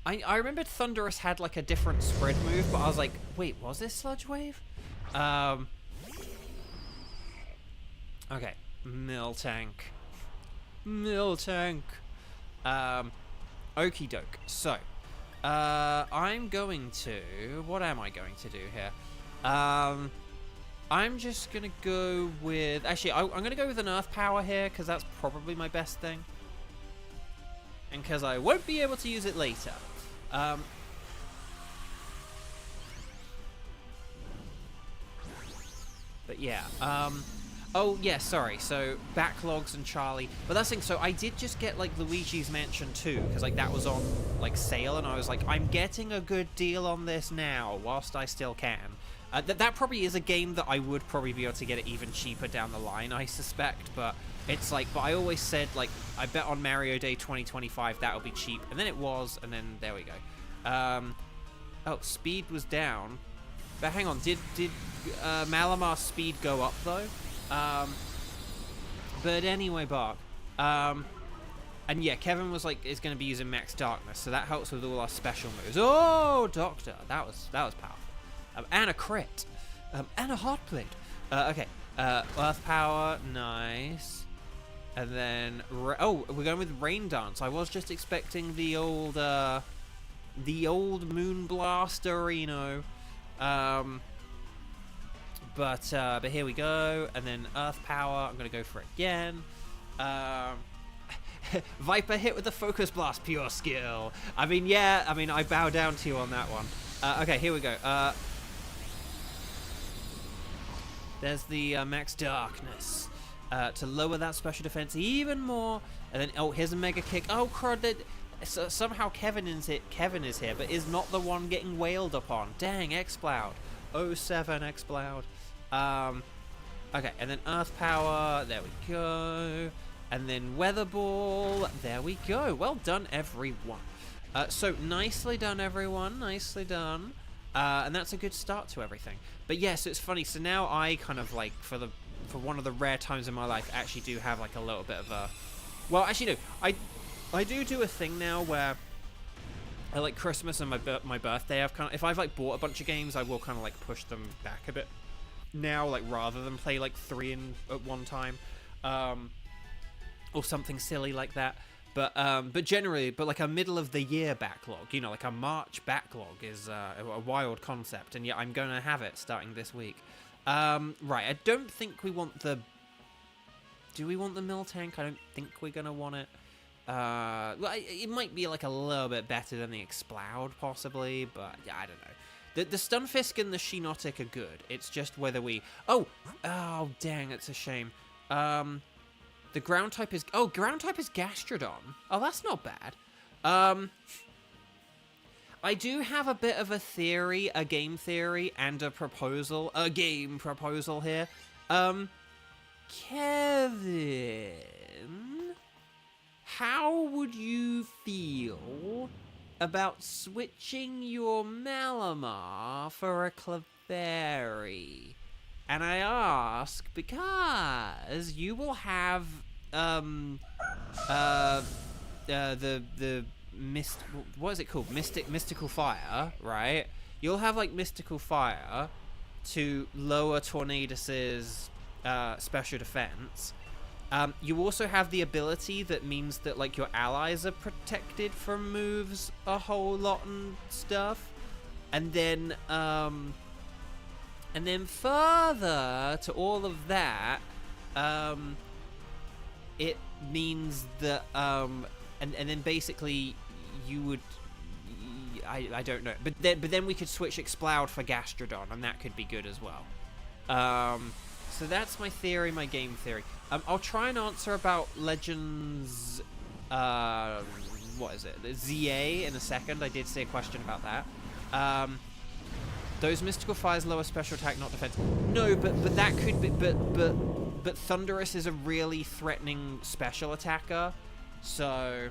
I remembered Thunderous had, like, a different spread move, but I was like, wait, was this Sludge Wave? Okay. Miltank. Okie doke. So, I'm going to... What am I going to do here? I'm just going to go with... Actually, I'm going to go with an Earth Power here, because that's probably my best thing. And because I won't be able to use it later. But yeah, oh, yeah, sorry. So, Backlogs and Charlie. But that's the thing, so I did just get, like, Luigi's Mansion 2, because, like, that was on, like, sale, and I was like, I'm getting a good deal on this now, whilst I still can. That probably is a game that I would probably be able to get it even cheaper down the line, I suspect, but it's like, but I always said, like, I bet on Mario Day 2025 that'll be cheap, and then it was, and then there we go. Oh, speed was down. But hang on, did Malamar's speed go up, though? But anyway, Bark. And yeah, Kevin was like, is going to be using Max Darkness, so that helps with all our special moves. Oh, Doctor, that was powerful. And a crit. And a Heart Plate. Okay, Earth Power, nice. And then, oh, we're going with Rain Dance. I was just expecting the old Moon Blaster, you know. But here we go, and then Earth Power. I'm gonna go for it again. Viper hit with the Focus Blast, pure skill. I mean, yeah. I mean, I bow down to you on that one. Okay, here we go. There's the Max Darkness to lower that special defense even more. And then, oh, here's a Mega Kick. Oh, crud. Somehow Kevin is here, but is not the one getting wailed upon. Dang, Exploud. 07 Exploud. Okay, and then Earth Power. There we go. And then Weather Ball. There we go. Well done, everyone. So, nicely done, everyone. Nicely done. And that's a good start to everything. But yeah, so it's funny. So now I kind of like, for one of the rare times in my life, actually do have like a little bit of a... Well, actually, no. I do a thing now where I like Christmas and my birthday. If I've like bought a bunch of games, I will kind of like push them back a bit now, like rather than play like 3 at one time, or something silly like that. But generally, like a middle of the year backlog, you know, like a March backlog is a wild concept, and yeah, I'm gonna have it starting this week. Right, I don't think we want the... Do we want the Mill Tank? I don't think we're gonna want it. Well, it might be like a little bit better than the Exploud, possibly, but yeah, I don't know. The Stunfisk and the Shinotic are good. It's just whether we... Oh, dang, that's a shame. The ground type is... Oh, ground type is Gastrodon. Oh, that's not bad. I do have a bit of a theory, a game theory, and a game proposal here. Kevin, how would you feel about switching your Malamar for a Clefairy? And I ask because you will have what is it called? Mystical Fire, right? You'll have like Mystical Fire to lower Tornadus's special defense. You also have the ability that means that like your allies are protected from moves a whole lot and stuff. And then further to all of that, it means that and then basically you would, I don't know, but then we could switch Exploud for Gastrodon, and that could be good as well. So that's my theory, my game theory. I'll try and answer about Legends, what is it, ZA in a second. I did see a question about that. Those Mystical Fires lower special attack, not defense. No, but that could be, but Thunderous is a really threatening special attacker, so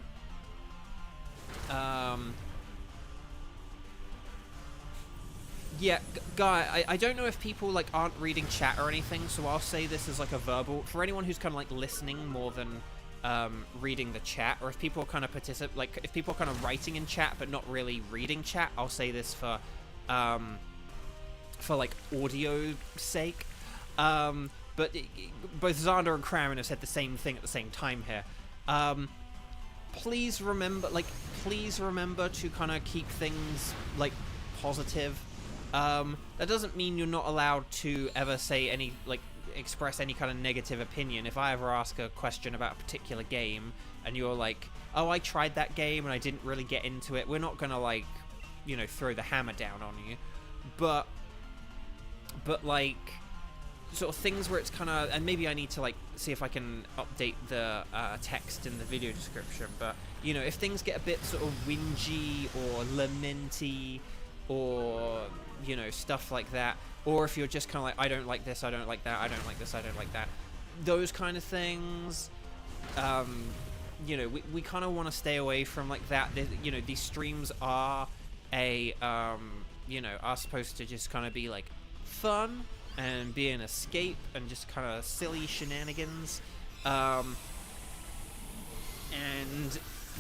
yeah, Guy, I don't know if people like aren't reading chat or anything, so I'll say this as like a verbal for anyone who's kind of like listening more than reading the chat, or if people are kind of if people are kind of writing in chat but not really reading chat, I'll say this for like audio sake. But both Xander and Kramen have said the same thing at the same time here. Please remember to kind of keep things like positive. That doesn't mean you're not allowed to ever say express any kind of negative opinion. If I ever ask a question about a particular game and you're like, oh, I tried that game and I didn't really get into it, we're not gonna like, you know, throw the hammer down on you. But like sort of things where it's kind of, and maybe I need to like see if I can update the text in the video description, but you know, if things get a bit sort of whingy or lamenty or, you know, stuff like that, or if you're just kind of like, I don't like this, I don't like that, I don't like this, I don't like that, those kind of things, you know, we kind of want to stay away from like that. You know, these streams are you know, are supposed to just kind of be like fun and be an escape and just kind of silly shenanigans, and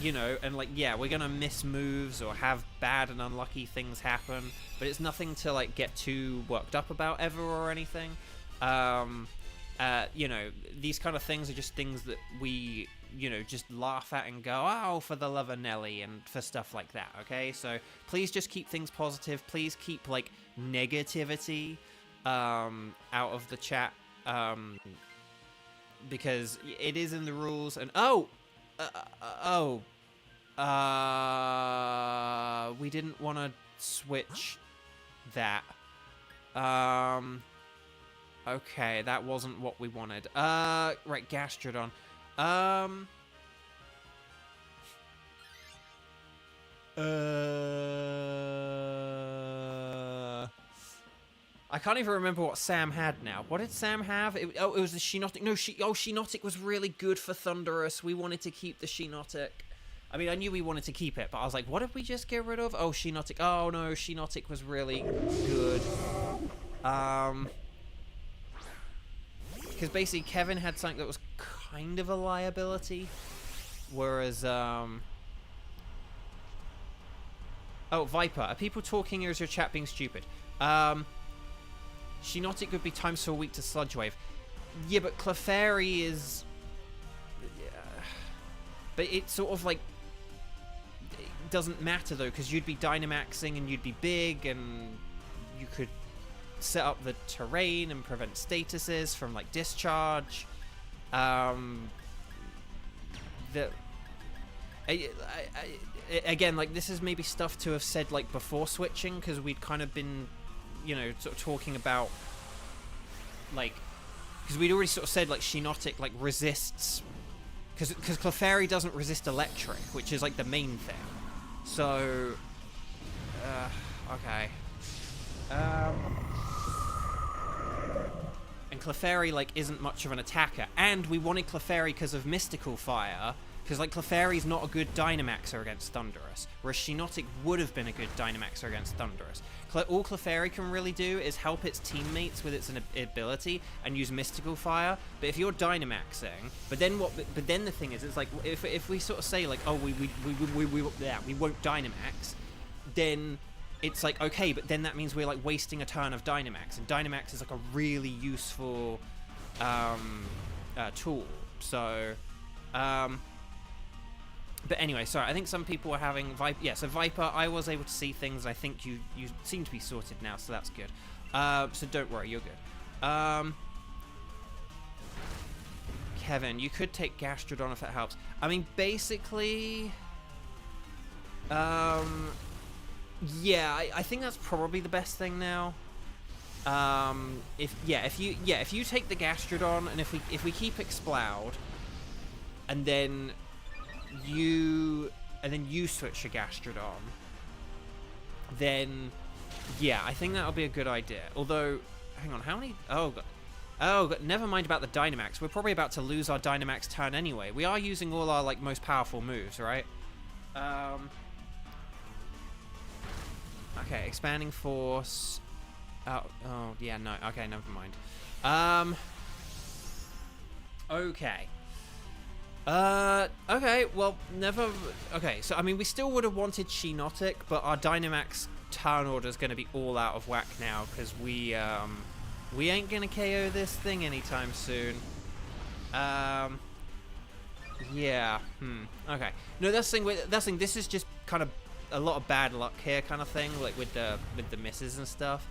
you know, and like, yeah, we're gonna miss moves or have bad and unlucky things happen, but it's nothing to like get too worked up about ever or anything. You know, these kind of things are just things that we, you know, just laugh at and go, oh, for the love of Nelly, and for stuff like that, okay? So please just keep things positive. Please keep like negativity out of the chat, because it is in the rules. And we didn't want to switch that. Okay, that wasn't what we wanted. Right, Gastrodon. I can't even remember what Sam had now. What did Sam have? It was the Shinotic. No, Shinotic was really good for Thunderous. We wanted to keep the Shinotic. I mean, I knew we wanted to keep it, but I was like, what did we just get rid of? Oh, Shinotic. Oh, no, Shinotic was really good. Because basically Kevin had something that was kind of a liability. Whereas, Oh, Viper. Are people talking or is your chat being stupid? Shinotic would be times so weak to Sludge Wave. Yeah, but Clefairy is... But it's sort of like... It doesn't matter, though, because you'd be Dynamaxing and you'd be big, and you could set up the terrain and prevent statuses from, like, discharge. Again, like, this is maybe stuff to have said, like, before switching, because we'd kind of been... you know, sort of talking about, like, because we'd already sort of said, like, Shinotic, like, resists, because Clefairy doesn't resist electric, which is, like, the main thing. So, okay. And Clefairy, like, isn't much of an attacker, and we wanted Clefairy because of Mystical Fire, because, like, Clefairy's not a good Dynamaxer against Thunderous, whereas Shinotic would have been a good Dynamaxer against Thunderous. All Clefairy can really do is help its teammates with its ability and use Mystical Fire. But if you're Dynamaxing, but then the thing is, it's like if we sort of say like, oh, we won't Dynamax, then it's like, okay, but then that means we're like wasting a turn of Dynamax, and Dynamax is like a really useful tool. So. But anyway, sorry, I think some people were having Viper. Yeah, so Viper, I was able to see things. I think you seem to be sorted now, so that's good. So don't worry, you're good. Kevin, you could take Gastrodon if that helps. I mean, basically... yeah, I think that's probably the best thing now. If you take the Gastrodon, and if we keep Exploud, and then you switch a Gastrodon, then yeah, I think that'll be a good idea. Although, hang on, how many? Oh, never mind about the Dynamax. We're probably about to lose our Dynamax turn anyway. We are using all our like most powerful moves, right? Okay, Expanding Force. Oh yeah, no. Okay, never mind. Okay. Okay, well, never... Okay, so, I mean, we still would have wanted Shinotic, but our Dynamax turn order is going to be all out of whack now, because we ain't going to KO this thing anytime soon. Yeah, okay. No, that's the thing, this is just kind of a lot of bad luck here kind of thing, like, with the misses and stuff.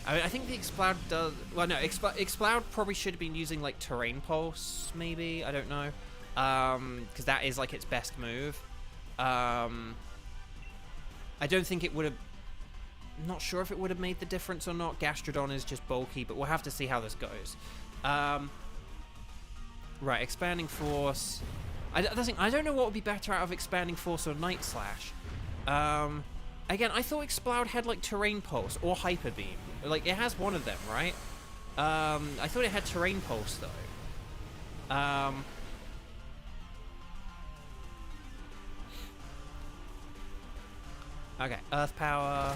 I mean, I think the Exploud does... Well, no, Exploud probably should have been using, like, Terrain Pulse, maybe? I don't know. Because that is, like, its best move. I don't think it would have... Not sure if it would have made the difference or not. Gastrodon is just bulky, but we'll have to see how this goes. Right, Expanding Force. I don't know what would be better out of Expanding Force or Night Slash. Again, I thought Exploud had, like, Terrain Pulse or Hyper Beam. Like, it has one of them, right? I thought it had Terrain Pulse, though. Okay, Earth Power.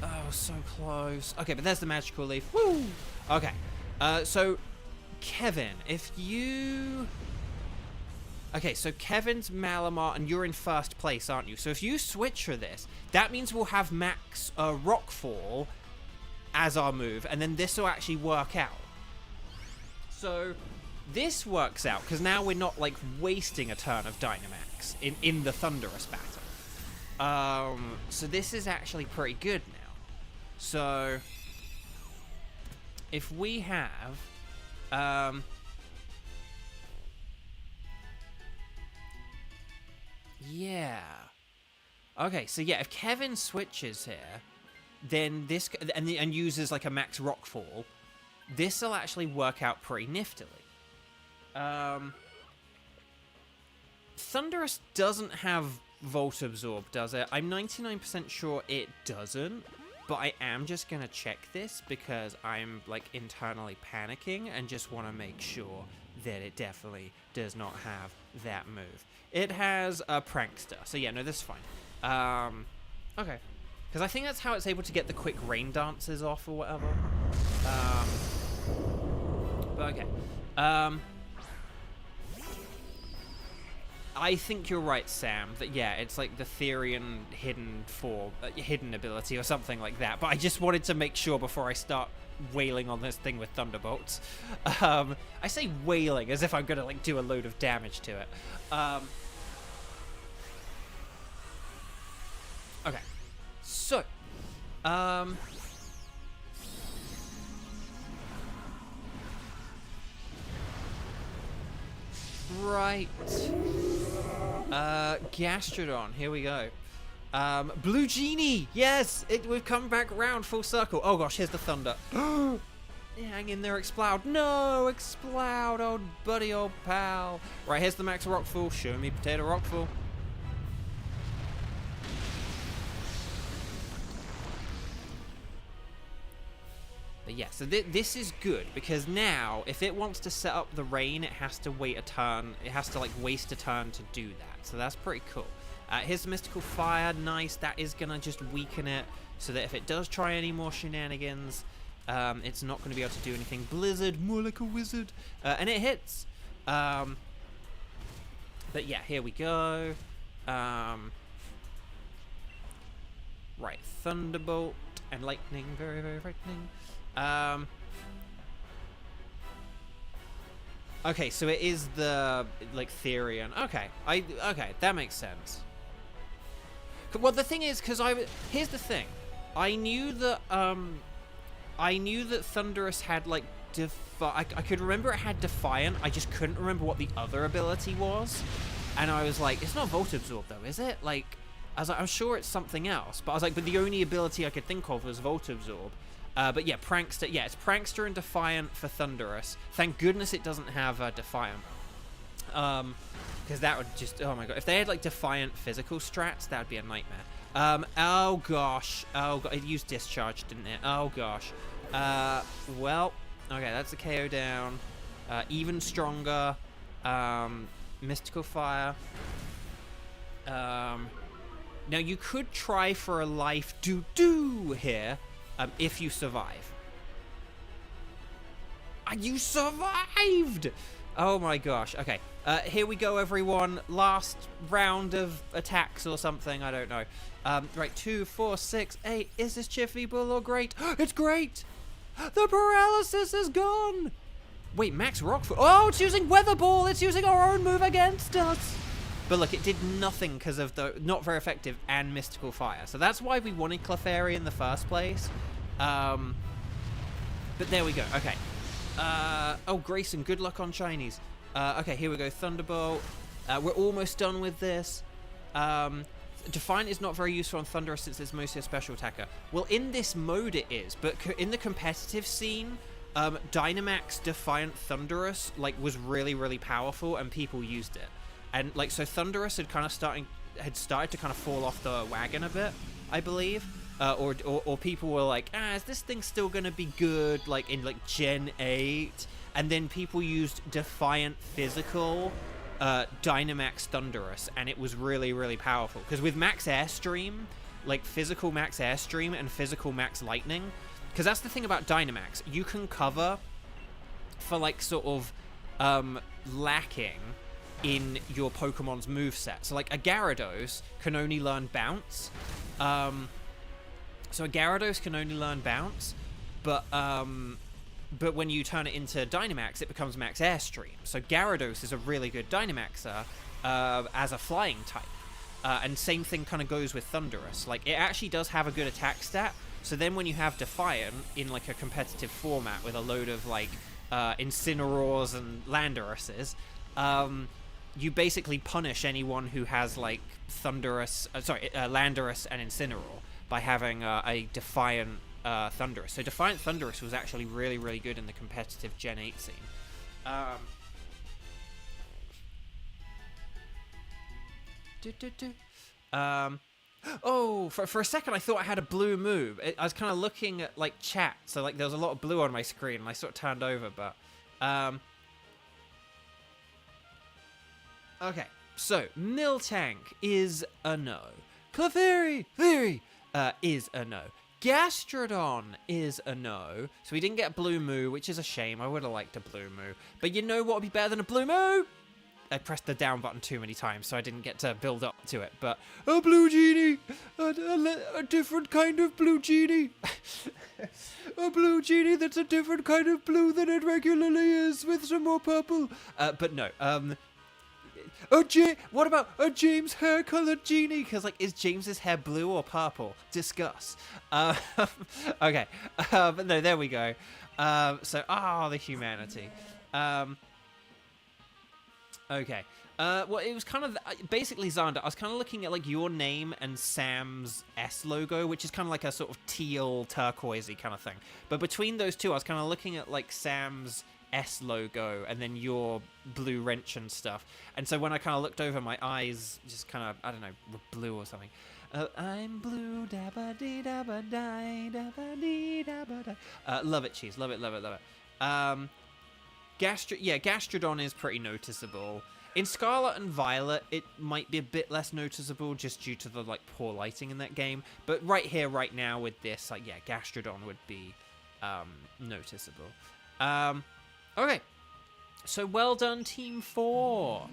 Oh, so close. Okay, but there's the Magical Leaf. Woo! Okay, so, Kevin, if you... Okay, so Kevin's Malamar, and you're in first place, aren't you? So if you switch for this, that means we'll have max Rockfall as our move, and then this will actually work out. So this works out, because now we're not, like, wasting a turn of Dynamax in the Thunderous battle. So this is actually pretty good now. So, if we have, yeah. Okay, so yeah, if Kevin switches here, then this, and uses like a max rockfall, this will actually work out pretty niftily. Thunderous doesn't have Volt Absorb, does it? I'm 99% sure it doesn't, but I am just gonna check this because I'm like internally panicking and just want to make sure that it definitely does not have that move. It has a Prankster, so yeah, no, this is fine. Okay. Because I think that's how it's able to get the quick rain dances off or whatever. But okay. I think you're right, Sam, that yeah, it's like the Therian hidden ability or something like that. But I just wanted to make sure before I start wailing on this thing with Thunderbolts. I say wailing as if I'm gonna like do a load of damage to it. Okay. So, right. Gastrodon, here we go. Blue Genie, yes, we've come back around full circle. Oh gosh, here's the thunder. Hang in there, Exploud. No, Exploud, old buddy, old pal. Right, here's the max Rockfall. Show me Potato Rockfall. But yeah, so this is good because now if it wants to set up the rain, it has to wait a turn. It has to like waste a turn to do that. So that's pretty cool. Here's the Mystical Fire. Nice. That is gonna just weaken it so that if it does try any more shenanigans, it's not gonna be able to do anything. Blizzard, more like a wizard, and it hits. But yeah, here we go. Right, Thunderbolt and Lightning, very, very frightening. Okay, so it is the like Therian. Okay, that makes sense. Well, the thing is, here's the thing, I knew that Thunderous had like I could remember it had Defiant. I just couldn't remember what the other ability was, and I was like, it's not Volt Absorb though, is it? Like, I was like, I'm sure it's something else, but I was like, but the only ability I could think of was Volt Absorb. But yeah, Prankster. Yeah, it's Prankster and Defiant for Thunderous. Thank goodness it doesn't have Defiant. Because that would just... Oh my god. If they had, like, Defiant physical strats, that would be a nightmare. Oh gosh. Oh god. It used Discharge, didn't it? Oh gosh. Well. Okay, that's a KO down. Even stronger. Mystical Fire. Now, you could try for a life do-do here. If you survive. You survived! Oh my gosh. Okay. Here we go, everyone. Last round of attacks or something. I don't know. Right. 2, 4, 6, 8. Is this cheerful or great? It's great! The paralysis is gone! Wait, Max Rockfall. Oh, it's using Weather Ball! It's using our own move against us! But look, it did nothing because of the not very effective and Mystical Fire. So that's why we wanted Clefairy in the first place. But there we go. Okay. Oh, Grayson, good luck on shinies. Okay, here we go. Thunderbolt. We're almost done with this. Defiant is not very useful on Thunderous since it's mostly a special attacker. Well, in this mode it is, but in the competitive scene, Dynamax Defiant Thunderous was really, really powerful, and people used it. And so Thunderous had started to kind of fall off the wagon a bit, I believe. Or people were like, is this thing still gonna be good in Gen 8? And then people used Defiant Physical Dynamax Thunderous, and it was really, really powerful. Because with Max Airstream, Physical Max Airstream and Physical Max Lightning, because that's the thing about Dynamax, you can cover for lacking in your Pokemon's moveset. So a Gyarados can only learn Bounce. So a Gyarados can only learn Bounce, but when you turn it into Dynamax, it becomes Max Airstream. So Gyarados is a really good Dynamaxer as a flying type. And same thing kind of goes with Thunderous. It actually does have a good attack stat, So then when you have Defiant in like a competitive format with a load of like Incineroars and Landuruses, you basically punish anyone who has like Landorus and Incineroar by having a Defiant Thundurus. So Defiant Thundurus was actually really, really good in the competitive Gen 8 scene. Oh, for a second I thought I had a blue move. I was kind of looking at like chat, so like there was a lot of blue on my screen, and I sort of turned over. But okay, so Miltank is a no. Clefairy is a no. Gastrodon is a no. So we didn't get a blue moo, which is a shame. I would have liked a blue moo. But you know what would be better than a blue moo? I pressed the down button too many times, so I didn't get to build up to it. But a blue genie, a different kind of blue genie, a blue genie that's a different kind of blue than it regularly is, with some more purple. But no. What about a James hair-colored genie? Because like, is James's hair blue or purple? Discuss. Okay. But no, there we go. The humanity. Okay. Well, it was kind of basically Xander. I was kind of looking at like your name and Sam's S logo, which is kind of like a sort of teal turquoisey kind of thing. But between those two, I was kind of looking at like Sam's S logo and then your blue wrench and stuff. And so when I kind of looked over, my eyes just kind of, I don't know, were blue or something. I'm blue, dabba dee dabba die, dabba dee dabba die. Love it, cheese. Love it, love it, love it. Gastrodon is pretty noticeable. In Scarlet and Violet, it might be a bit less noticeable just due to the like poor lighting in that game. But right here, right now with this, like Gastrodon would be noticeable. Okay, so well done, Team 4.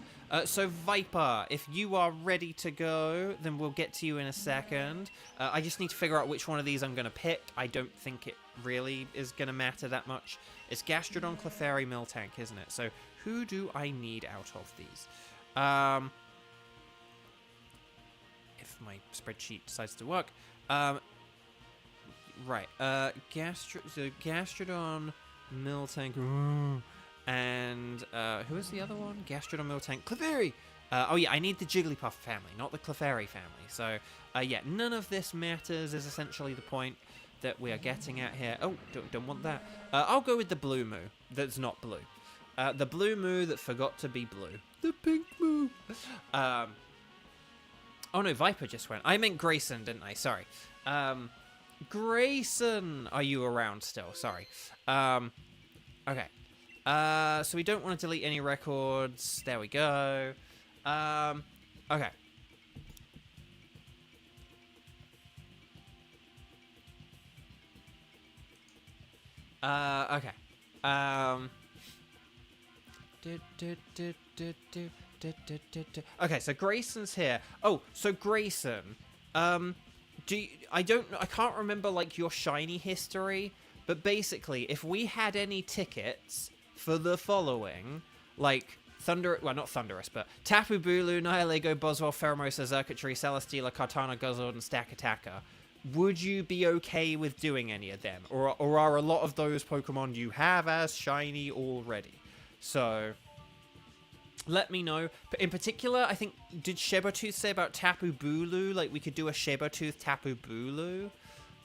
So Viper, if you are ready to go, then we'll get to you in a second. I just need to figure out which one of these I'm going to pick. I don't think it really is going to matter that much. It's Gastrodon, Clefairy, Miltank, isn't it? So who do I need out of these? If my spreadsheet decides to work. Right. Gastrodon, Miltank, and who is the other one? Gastrodon, Miltank, Clefairy. I need the Jigglypuff family, not the Clefairy family. So none of this matters is essentially the point that we are getting at here. Oh, don't want that. I'll go with the blue moo that's not blue. The blue moo that forgot to be blue. The pink moo. Oh no, Viper just went. I meant Grayson, didn't I? Sorry. Grayson, are you around still? Sorry. Okay. So we don't want to delete any records. There we go. Okay. Okay. Okay, so Grayson's here. Oh, so Grayson, I can't remember like your shiny history, but basically, if we had any tickets for the following, like not Thundurus, but Tapu Bulu, Nihilego, Boswell, Pheromosa, Xurkitree, Celesteela, Kartana, Guzzlord, and Stakataka, would you be okay with doing any of them? Or are a lot of those Pokemon you have as shiny already? So, let me know. But in particular, I think, did Sabertooth say about Tapu Bulu? Like, we could do a Sabertooth Tapu Bulu.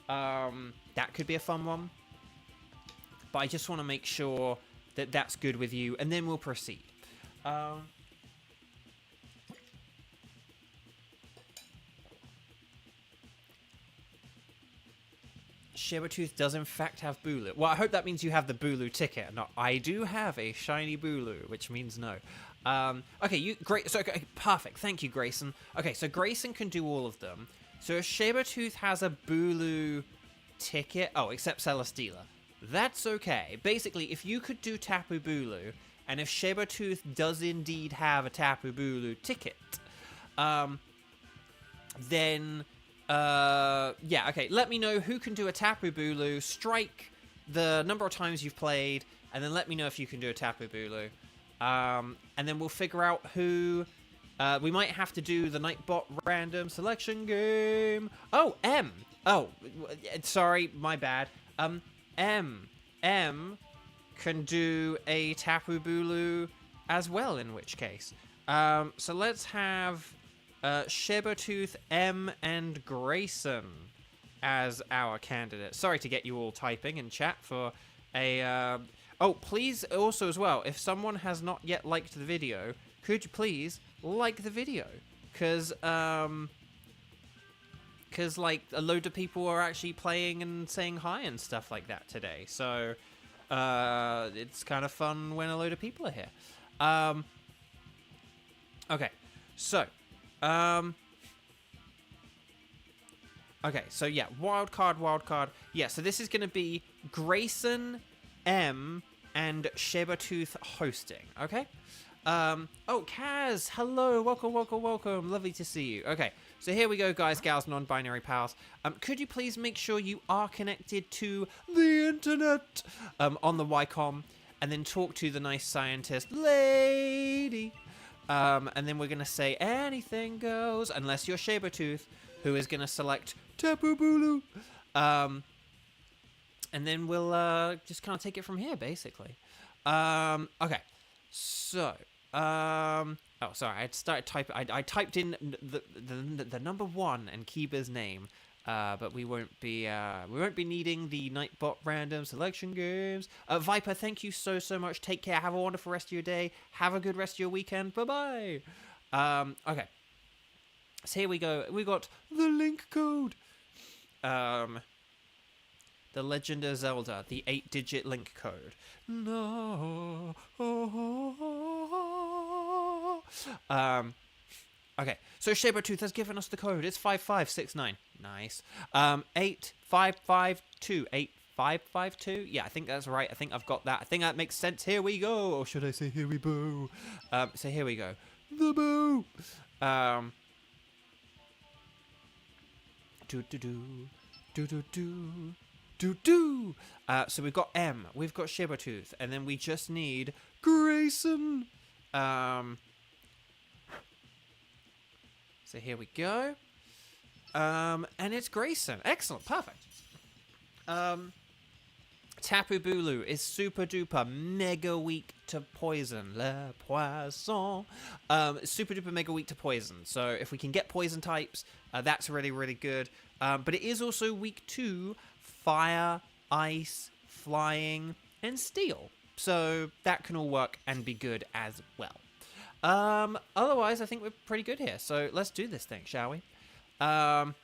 That could be a fun one. But I just want to make sure that that's good with you, and then we'll proceed. Sabertooth does in fact have Bulu. Well, I hope that means you have the Bulu ticket. No, I do have a shiny Bulu, which means no. Okay, okay, perfect. Thank you, Grayson. Okay, so Grayson can do all of them. So if Sabertooth has a Bulu ticket, except Celesteela, that's okay. Basically, if you could do Tapu Bulu, and if Sabertooth does indeed have a Tapu Bulu ticket, then okay, let me know who can do a Tapu Bulu, strike the number of times you've played, and then let me know if you can do a Tapu Bulu. And then we'll figure out who, we might have to do the Nightbot random selection game. Oh, M. Oh, sorry, my bad. M can do a Tapu Bulu as well, in which case. So let's have Sabertooth, M, and Grayson as our candidate. Sorry to get you all typing in chat for a... Oh, please also as well, if someone has not yet liked the video, could you please like the video? Because, like, a load of people are actually playing and saying hi and stuff like that today. So, it's kind of fun when a load of people are here. Okay, so, okay, so yeah, wild card. Yeah, so this is going to be Grayson, M, and Sabertooth hosting, okay? Oh, Kaz, hello, welcome, lovely to see you. Okay, so here we go, guys, gals, non-binary pals. Could you please make sure you are connected to the internet on the Wycom, and then talk to the nice scientist lady. And then we're going to say anything goes, unless you're Sabertooth, who is going to select Tapu Bulu. And then we'll just kind of take it from here, basically. Okay, so... oh, sorry, I started typing... I typed in the number 1 and Kiba's name, but we won't be needing the Nightbot random selection games. Viper, thank you so much. Take care. Have a wonderful rest of your day. Have a good rest of your weekend. Bye-bye. Okay. So here we go. We got the link code. The Legend of Zelda, the 8-digit link code. No. Okay, so Sabertooth has given us the code. It's 5569. Nice. 8552. 8552? Yeah, I think that's right. I think I've got that. I think that makes sense. Here we go. Or should I say here we boo? So here we go. The boo. So we've got M, we've got Sabertooth, and then we just need Grayson. So here we go. And it's Grayson. Excellent, perfect. Tapu Bulu is super duper mega weak to poison. Le poisson. Super duper mega weak to poison. So if we can get poison types, that's really good. But it is also weak to fire, ice, flying, and steel. So that can all work and be good as well. Otherwise, I think we're pretty good here. So let's do this thing, shall we? Oh,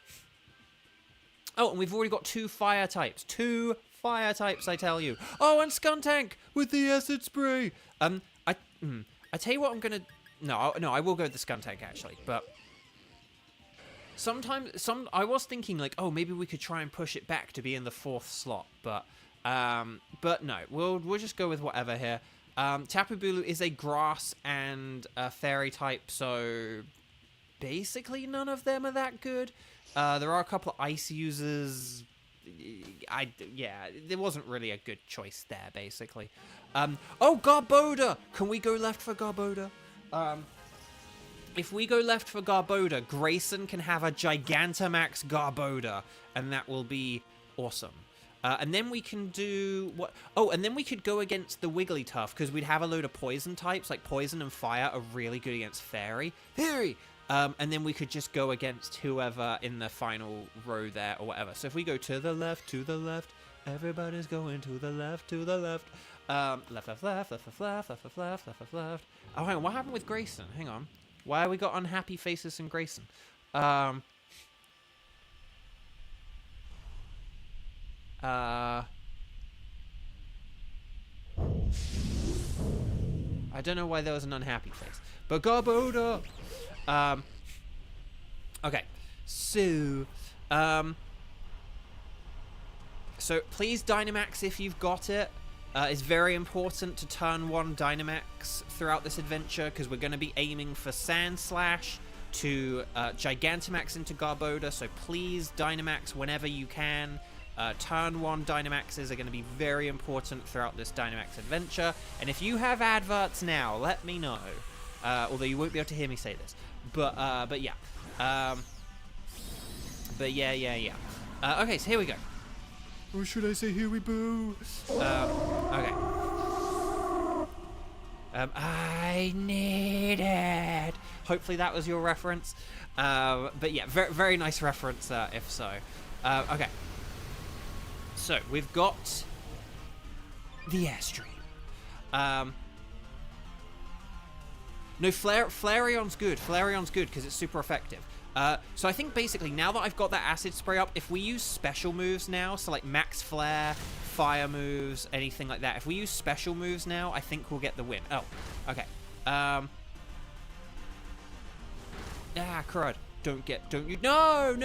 and we've already got 2 fire types. 2 fire types, I tell you. Oh, and Skuntank with the acid spray. I tell you what, I'm gonna... No, I will go with the Skuntank, actually. But I was thinking, like, oh, maybe we could try and push it back to be in the 4th slot. But no, we'll just go with whatever here. Tapu Bulu is a grass and a fairy type, so basically none of them are that good. There are a couple of ice users. Yeah, there wasn't really a good choice there, basically. Oh, Garboda! Can we go left for Garboda? If we go left for Garboda, Grayson can have a Gigantamax Garboda, and that will be awesome. And then we can do what? Oh, and then we could go against the Wigglytuff, because we'd have a load of poison types, like poison and fire are really good against fairy. Fairy! And then we could just go against whoever in the final row there or whatever. So if we go to the left, everybody's going to the left, left. Oh, hang on, what happened with Grayson? Hang on. Why have we got unhappy faces in Grayson? I don't know why there was an unhappy face. But Garboda! Okay, so please Dynamax if you've got it. It's very important to turn 1 Dynamax throughout this adventure, because we're going to be aiming for Sand Slash to Gigantamax into Garboda, so please Dynamax whenever you can. Turn 1 Dynamaxes are going to be very important throughout this Dynamax adventure, and if you have adverts now, let me know. Although you won't be able to hear me say this. But yeah. But yeah. Okay, so here we go. Or should I say here we boo? Okay. I need it. Hopefully that was your reference. But yeah, very, very nice reference, if so. Okay. So, we've got the airstream. No, Flareon's good. Flareon's good because it's super effective. So I think basically now that I've got that acid spray up, if we use special moves now, so like max flare, fire moves, anything like that, if we use special moves now, I think we'll get the win. Oh, okay. Crud. Don't you? No,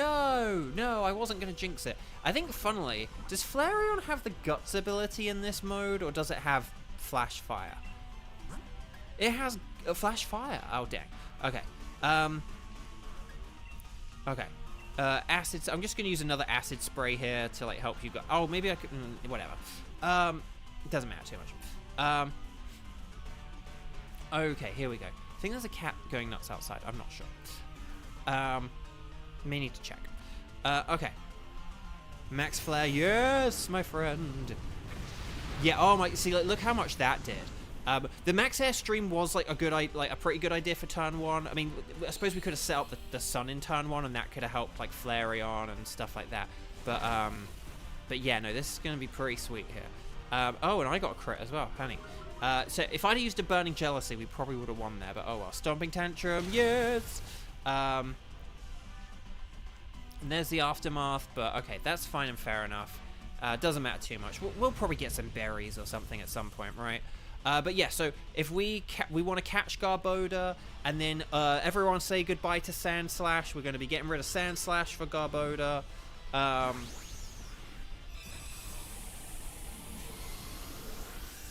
I wasn't going to jinx it. I think, funnily, does Flareon have the Guts ability in this mode, or does it have Flash Fire? It has Flash Fire. Oh, dang. Okay. Okay. Acid. I'm just going to use another acid spray here to, like, help you go. Oh, maybe I could. Whatever. It doesn't matter too much. Okay, here we go. I think there's a cat going nuts outside. I'm not sure. May need to check. Okay. Max flare, yes, my friend. Yeah. Oh my. See, like, look how much that did. The max airstream was like a pretty good idea for turn 1. I mean, I suppose we could have set up the sun in turn 1, and that could have helped like Flareon and stuff like that. But yeah, no, this is gonna be pretty sweet here. Oh, and I got a crit as well, honey. So if I'd used a Burning Jealousy, we probably would have won there. But oh well, Stomping Tantrum, yes. And there's the Aftermath, but okay, that's fine and fair enough. Doesn't matter too much. We'll probably get some berries or something at some point, right? But yeah, so if we want to catch Garboda, and then everyone say goodbye to Sandslash. We're going to be getting rid of Sandslash for Garboda.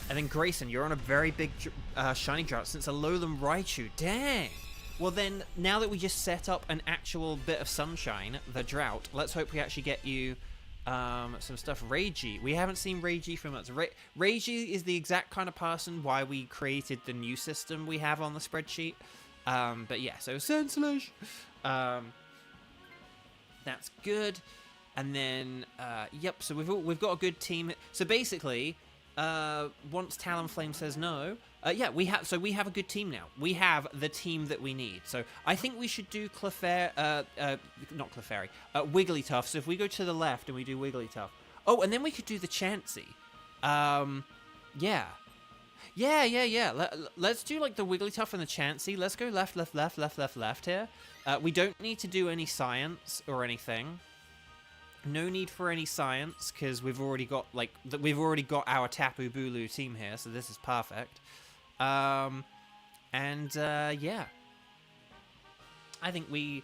And then Grayson, you're on a very big shiny drought since a Alolan Raichu. Dang! Well then, now that we just set up an actual bit of sunshine, the drought, let's hope we actually get you some stuff. Reiji. We haven't seen Reiji for months. Reiji is the exact kind of person why we created the new system we have on the spreadsheet. But yeah, so Sandslash. That's good. And then, yep, so we've got a good team. So basically, once Talonflame says no, yeah, we have a good team now. We have the team that we need. So I think we should do not Clefairy, Wigglytuff. So if we go to the left and we do Wigglytuff. Oh, and then we could do the Chansey. Yeah. Let's do like the Wigglytuff and the Chansey. Let's go left here. We don't need to do any science or anything. No need for any science because we've already got our Tapu Bulu team here, so this is perfect. Yeah, I think we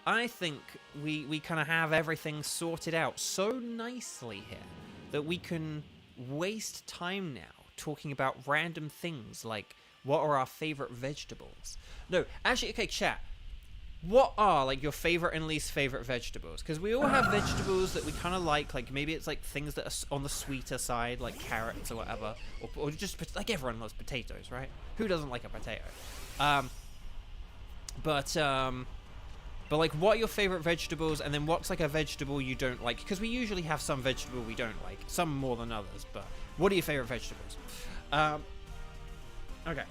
kind of have everything sorted out so nicely here that we can waste time now talking about random things like what are our favorite vegetables. No, actually, okay, chat. What are, like, your favorite and least favorite vegetables? Because we all have vegetables that we kind of like maybe it's, like, things that are on the sweeter side, like carrots or whatever. Or just, like, everyone loves potatoes, right? Who doesn't like a potato? But, like, what are your favorite vegetables? And then what's, like, a vegetable you don't like? Because we usually have some vegetable we don't like. Some more than others, but what are your favorite vegetables? Okay.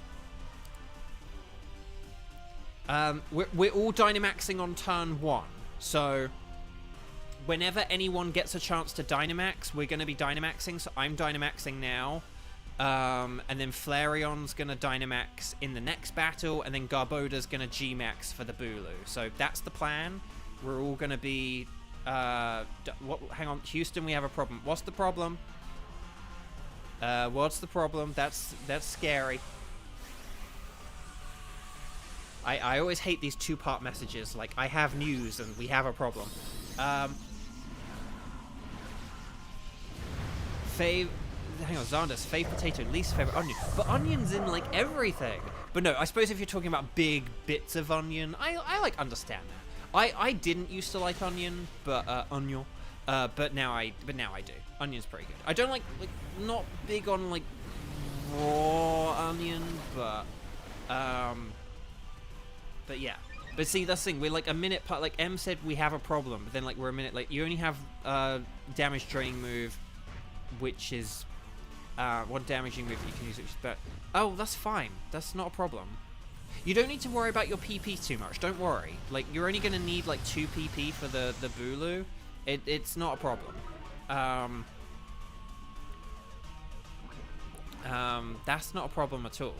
We're all Dynamaxing on turn 1, so whenever anyone gets a chance to Dynamax, we're going to be Dynamaxing, so I'm Dynamaxing now, and then Flareon's going to Dynamax in the next battle, and then Garboda's going to G-Max for the Bulu, so that's the plan. We're all going to be, hang on, Houston, we have a problem. What's the problem? What's the problem? That's scary. I always hate these two-part messages, like, I have news and we have a problem. Hang on, Xander's fave potato, least favorite onion. But onion's in, like, everything. But no, I suppose if you're talking about big bits of onion, I like, understand that. I didn't used to like onion, but, but now I do. Onion's pretty good. I don't like, not big on, like, raw onion, but yeah. But see, that's the thing. We're like a minute part. Like M said, we have a problem. But then like we're a minute. Like you only have damage draining move, which is one damaging move that you can use. Which is better. Oh, that's fine. That's not a problem. You don't need to worry about your PP too much. Don't worry. Like you're only gonna need like 2 PP for the Bulu. It's not a problem. That's not a problem at all.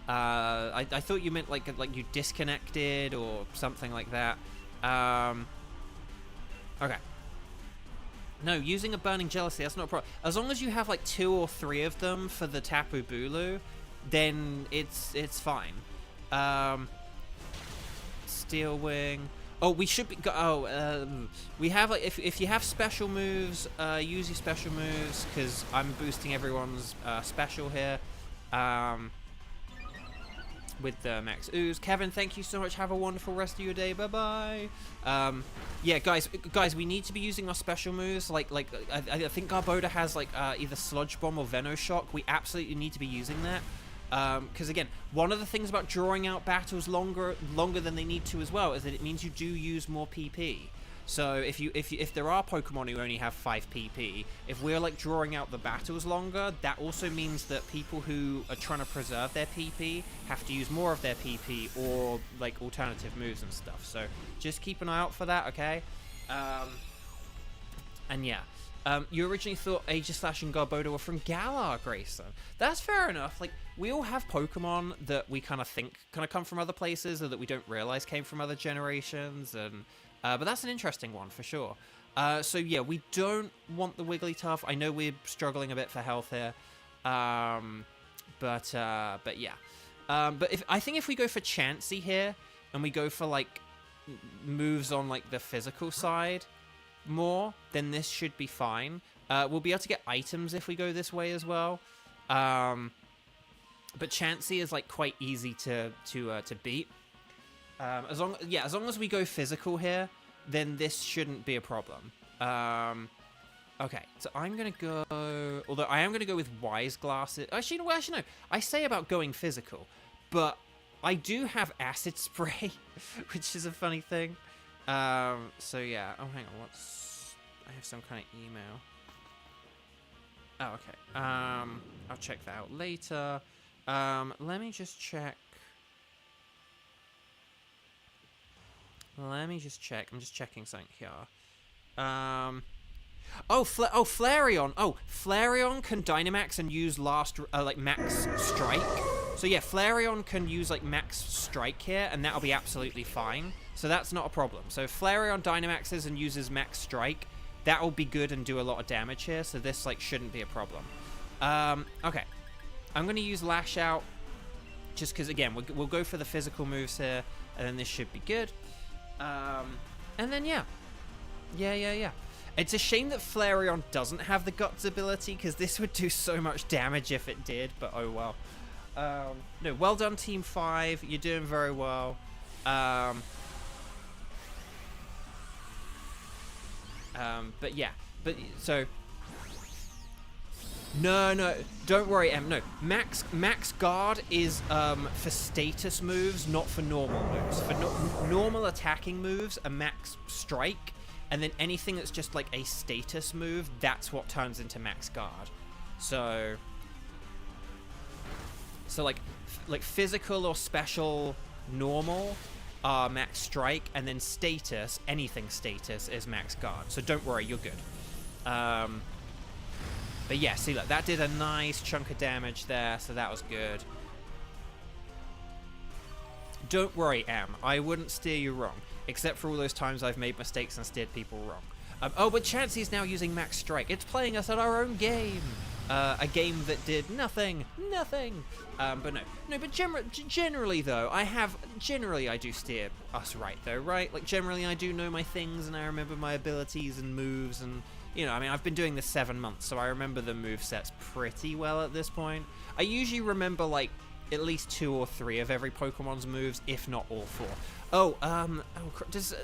I thought you meant like you disconnected or something like that. Okay. No, using a burning jealousy, that's not a problem. As long as you have like 2 or 3 of them for the Tapu Bulu, then it's fine. Steel Wing. Oh, we should be. We have like if you have special moves, use your special moves because I'm boosting everyone's special here. With the max ooze. Kevin, thank you so much. Have a wonderful rest of your day. Bye bye. Yeah, guys, we need to be using our special moves. Like I think Garbodor has like either Sludge Bomb or Venoshock. We absolutely need to be using that. Because again, one of the things about drawing out battles longer than they need to as well is that it means you do use more PP. So if there are Pokemon who only have 5 PP, if we're like drawing out the battles longer, that also means that people who are trying to preserve their PP have to use more of their PP or like alternative moves and stuff. So just keep an eye out for that, okay? And yeah. You originally thought Aegislash and Garbodor were from Galar, Grayson. That's fair enough. Like, we all have Pokemon that we kind of think kind of come from other places or that we don't realize came from other generations. And but that's an interesting one for sure. So yeah, we don't want the Wigglytuff. I know we're struggling a bit for health here. But yeah. But I think if we go for Chansey here and we go for like moves on like the physical side more, then this should be fine. We'll be able to get items if we go this way as well. But Chansey is like quite easy to beat. As long as we go physical here, then this shouldn't be a problem. Okay, so I'm gonna go. Although I am gonna go with Wise Glasses. Actually, no. I say about going physical, but I do have Acid Spray, which is a funny thing. So yeah. Oh, hang on. I have some kind of email. Oh, okay. I'll check that out later. Let me just check. I'm just checking something here. Flareon. Oh, Flareon can Dynamax and use max strike. So yeah, Flareon can use like max strike here, and that'll be absolutely fine. So that's not a problem. So if Flareon Dynamaxes and uses max strike, that'll be good and do a lot of damage here. So this like shouldn't be a problem. Okay, I'm gonna use Lash Out, just because again we'll go for the physical moves here, and then this should be good. And then yeah. It's a shame that Flareon doesn't have the Guts ability, because this would do so much damage if it did, but oh well. No, well done Team 5, you're doing very well. But yeah, so... No, don't worry, Em. No, max guard is for status moves, not for normal moves. For normal attacking moves, a max strike, and then anything that's just like a status move, that's what turns into max guard. So like physical or special normal are max strike, and then status, anything status, is max guard. So don't worry, you're good. But yeah, see, look, that did a nice chunk of damage there, so that was good. Don't worry, Em, I wouldn't steer you wrong, except for all those times I've made mistakes and steered people wrong. Oh, but Chansey's now using Max Strike. It's playing us at our own game. A game that did nothing. But generally though, I do steer us right though, right? Like generally I do know my things and I remember my abilities and moves and, you know, I mean, I've been doing this 7 months, so I remember the movesets pretty well at this point. I usually remember like at least 2 or 3 of every Pokemon's moves, if not all 4. Does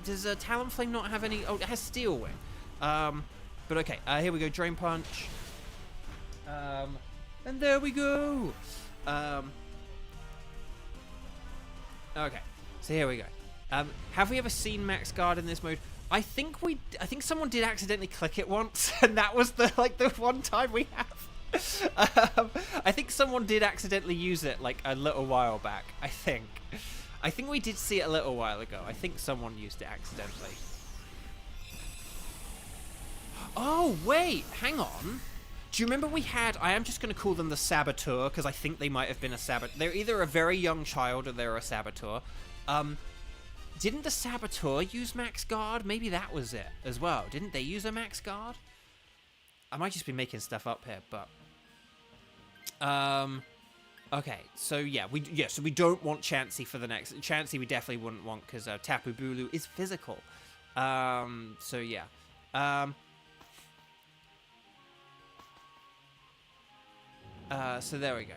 Talonflame not have any? Oh, it has Steel Wing. But okay, here we go, Drain Punch. And there we go. Okay. So here we go. Have we ever seen Max Guard in this mode? I think someone did accidentally click it once, and that was the one time we have. I think someone did accidentally use it like a little while back. I think we did see it a little while ago. I think someone used it accidentally. Oh wait, hang on. Do you remember we had? I am just going to call them the Saboteur because I think they might have been a saboteur. They're either a very young child or they're a Saboteur. Didn't the Saboteur use Max Guard? Maybe that was it as well. Didn't they use a Max Guard? I might just be making stuff up here, but... Okay, so yeah, so we don't want Chansey for the next... Chansey we definitely wouldn't want because Tapu Bulu is physical. So yeah. So there we go.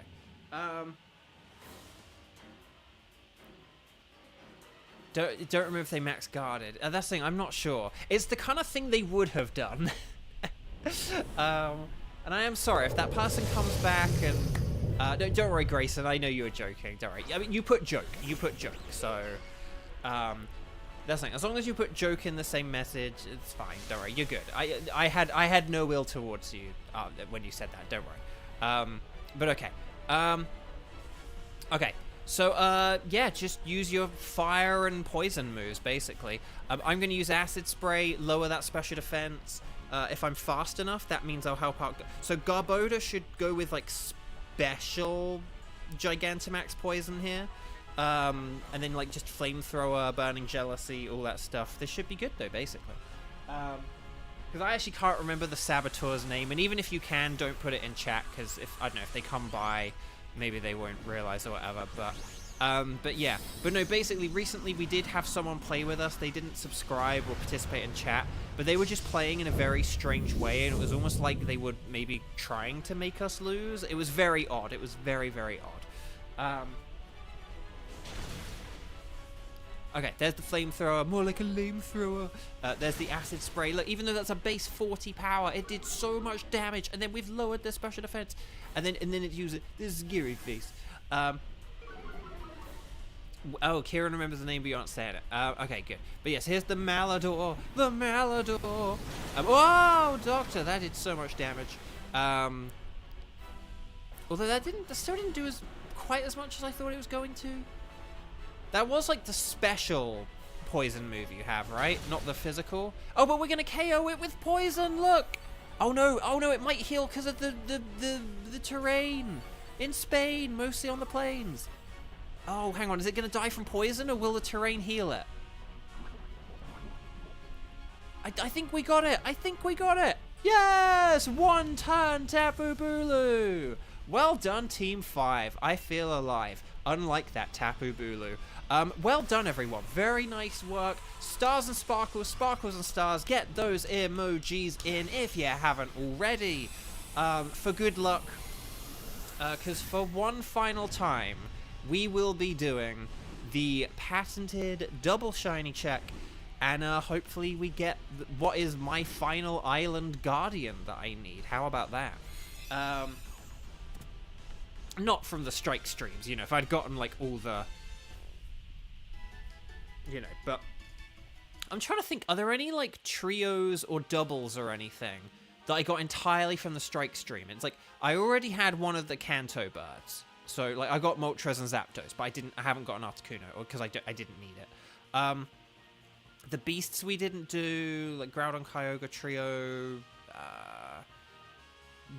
Don't remember if they max guarded. That's the thing, I'm not sure. It's the kind of thing they would have done. And I am sorry if that person comes back and... don't worry, Grayson, I know you were joking. Don't worry. I mean, you put joke. So, that's the thing. As long as you put joke in the same message, it's fine. Don't worry, you're good. I had no ill towards you when you said that. Don't worry. But okay. Okay. So, yeah, just use your fire and poison moves, basically. I'm going to use Acid Spray, lower that special defense. If I'm fast enough, that means I'll help out. So, Garbodor should go with, like, special Gigantamax poison here. And then, like, just Flamethrower, Burning Jealousy, all that stuff. This should be good, though, basically. Because I actually can't remember the Saboteur's name. And even if you can, don't put it in chat, because I don't know, if they come by... Maybe they won't realize or whatever, but yeah. But no, basically, recently we did have someone play with us. They didn't subscribe or participate in chat, but they were just playing in a very strange way, and it was almost like they were maybe trying to make us lose. It was very odd. It was very, very odd. Okay, there's the Flamethrower, more like a lamethrower. There's the Acid Spray. Look, even though that's a base 40 power, it did so much damage, and then we've lowered their special defense, and then it uses this scary face. Oh, Kieran remembers the name, but you're not saying it. Okay, good. But yes, here's the Malador. The Malador. Whoa, Doctor, that did so much damage. Although that still didn't do quite as much as I thought it was going to. That was like the special poison move you have, right? Not the physical. Oh, but we're gonna KO it with poison. Look. Oh no, it might heal because of the terrain in Spain, mostly on the plains. Oh, hang on, is it gonna die from poison or will the terrain heal it? I think we got it. Yes, one turn Tapu Bulu. Well done, Team 5. I feel alive. Unlike that Tapu Bulu. Well done, everyone. Very nice work. Stars and sparkles, sparkles and stars. Get those emojis in if you haven't already. For good luck. Because for one final time, we will be doing the patented double shiny check. And hopefully we get what is my final island guardian that I need. How about that? Not from the strike streams, you know, if I'd gotten like all the... You know, but I'm trying to think, are there any like trios or doubles or anything that I got entirely from the strike stream? It's like, I already had one of the Kanto birds. So like I got Moltres and Zapdos, but I haven't got an Articuno because I didn't need it. The beasts we didn't do, like Groudon Kyogre trio,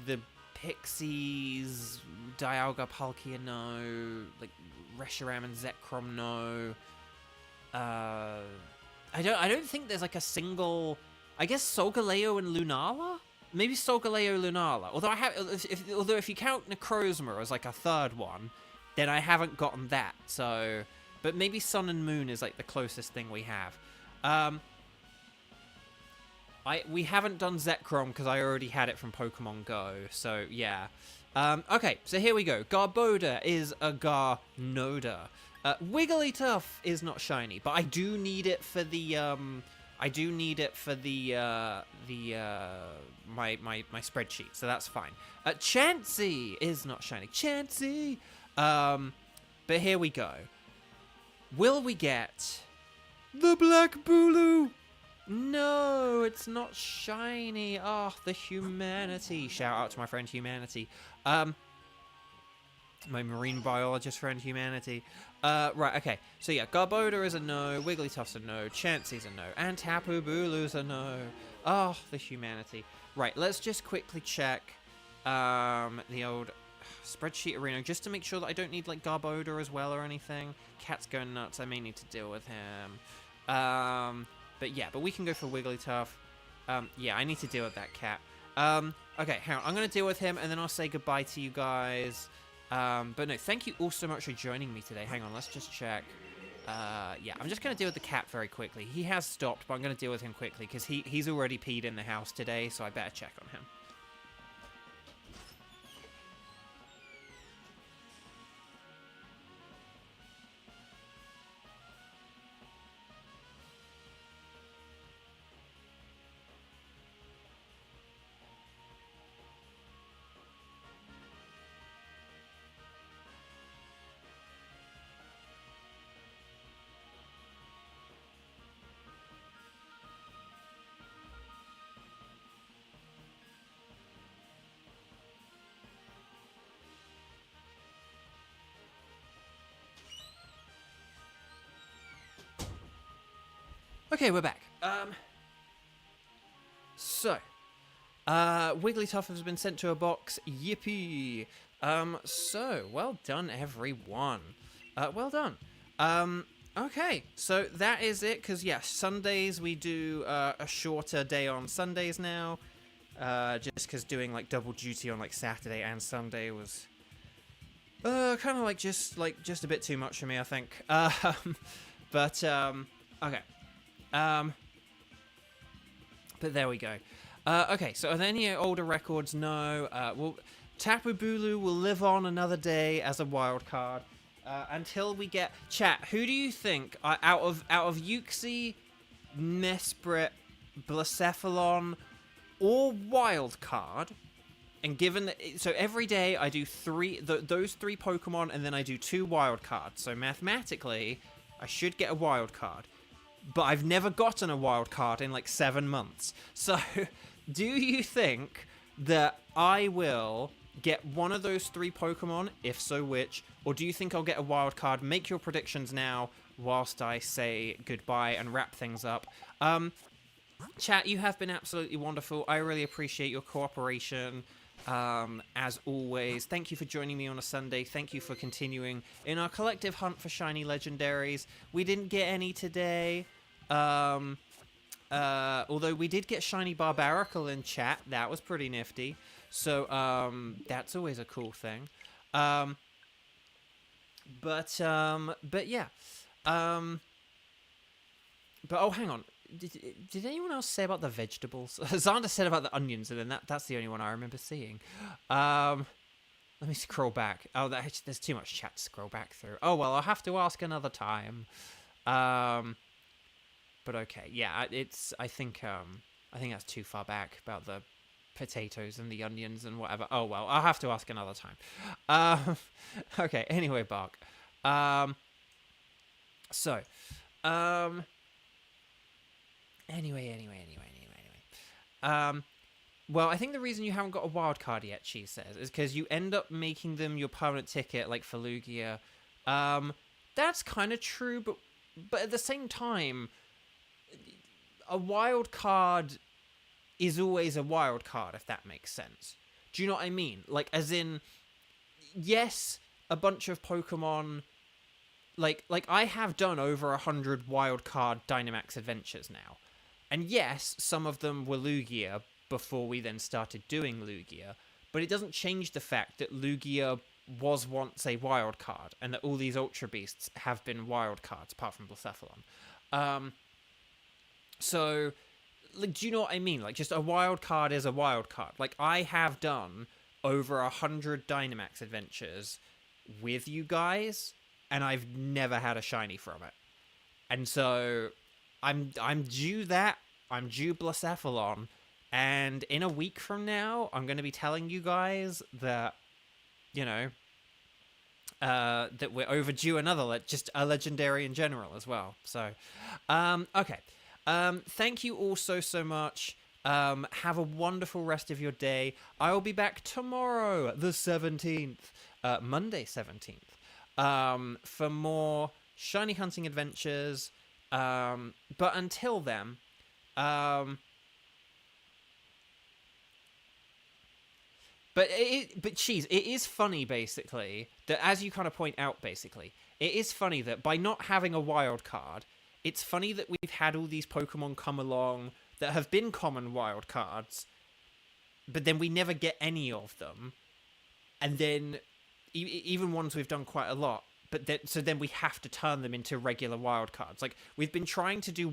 the Pixies, Dialga Palkia no, like Reshiram and Zekrom no. I don't think there's like a single. I guess Solgaleo and Lunala. Maybe Solgaleo Lunala. Although if you count Necrozma as like a third one, then I haven't gotten that. So, but maybe Sun and Moon is like the closest thing we have. We haven't done Zekrom because I already had it from Pokemon Go. So yeah. Okay, so here we go. Garbodor is a Garnoda. Wigglytuff is not shiny, but I do need it for the my spreadsheet, so that's fine. Chansey is not shiny. Chansey. But here we go. Will we get... The Black Bulu! No, it's not shiny. Oh, the humanity. Shout out to my friend Humanity. My marine biologist friend Humanity. Right, okay. So yeah, Garbodor is a no, Wigglytuff's a no, Chansey's a no, and Tapu Bulu's a no. Oh, the humanity. Right, let's just quickly check the old spreadsheet arena just to make sure that I don't need like Garbodor as well or anything. Cat's going nuts, I may need to deal with him. But yeah, but we can go for Wigglytuff. Yeah, I need to deal with that cat. Okay, hang on, I'm gonna deal with him and then I'll say goodbye to you guys. But no, thank you all so much for joining me today. Hang on, let's just check. Yeah, I'm just going to deal with the cat very quickly. He has stopped, but I'm going to deal with him quickly because he's already peed in the house today, so I better check on him. Okay, we're back. So, Wigglytuff has been sent to a box. Yippee! So, well done, everyone. Well done. Okay, so that is it, because, yeah, Sundays we do a shorter day on Sundays now. Just because doing, like, double duty on, like, Saturday and Sunday was... kind of, like, just a bit too much for me, I think. Okay. But there we go. Okay, so are there any older records? No. Well, Tapu Bulu will live on another day as a wild card until we get... Chat, who do you think, out of Uxie, Mesprit, Blacephalon, or wild card, and given that... So every day I do those three Pokemon, and then I do 2 wild cards. So mathematically, I should get a wild card. But I've never gotten a wild card in like 7 months. So, do you think that I will get one of those 3 Pokemon? If so, which? Or do you think I'll get a wild card? Make your predictions now whilst I say goodbye and wrap things up. Chat, you have been absolutely wonderful. I really appreciate your cooperation. As always, thank you for joining me on a Sunday. Thank you for continuing in our collective hunt for shiny legendaries. We didn't get any today. Although we did get shiny Barbaracle in chat. That was pretty nifty. So, that's always a cool thing. But yeah. But oh, hang on. Did anyone else say about the vegetables? Xander said about the onions, and then that's the only one I remember seeing. Let me scroll back. Oh, there's too much chat to scroll back through. Oh, well, I'll have to ask another time. But okay, yeah, I think that's too far back about the potatoes and the onions and whatever. Oh, well, I'll have to ask another time. Okay, anyway, Bark. Anyway. Well, I think the reason you haven't got a wild card yet, she says, is because you end up making them your permanent ticket, like for Lugia. That's kind of true, but at the same time, a wild card is always a wild card, if that makes sense. Do you know what I mean? Like, as in, yes, a bunch of Pokemon... Like I have done over 100 wild card Dynamax Adventures now. And yes, some of them were Lugia before we then started doing Lugia, but it doesn't change the fact that Lugia was once a wild card, and that all these Ultra Beasts have been wild cards, apart from Blacephalon. So, like, do you know what I mean? Like, just a wild card is a wild card. Like, I have done over 100 Dynamax Adventures with you guys, and I've never had a shiny from it. And so, I'm due that. I'm due Blacephalon. And in a week from now, I'm going to be telling you guys that, you know, that we're overdue another, just a legendary in general as well. So, okay. Thank you all so much. Have a wonderful rest of your day. I will be back tomorrow, the 17th, Monday 17th, for more shiny hunting adventures. But until then, But Cheese, it is funny, basically, that as you kind of point out, basically, it is funny that by not having a wild card, it's funny that we've had all these Pokemon come along that have been common wild cards, but then we never get any of them. And then, even ones we've done quite a lot, but so then we have to turn them into regular wild cards. Like, we've been trying to do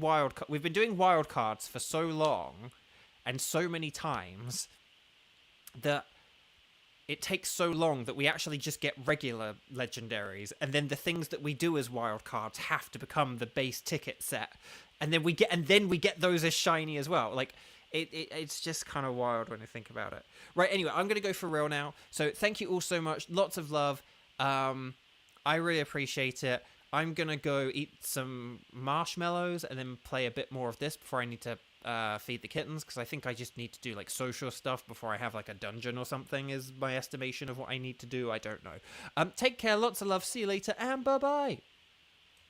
we've been doing wild cards for so long, and so many times, that it takes so long that we actually just get regular legendaries, and then the things that we do as wild cards have to become the base ticket set, and then we get those as shiny as well. Like it's just kind of wild when you think about it. Right, anyway, I'm gonna go for real now. So thank you all so much. Lots of love. I really appreciate it. I'm gonna go eat some marshmallows and then play a bit more of this before I need to feed the kittens, because I think I just need to do like social stuff before I have like a dungeon or something, is my estimation of what I need to do. I don't know. Take care, lots of love, see you later, and bye bye.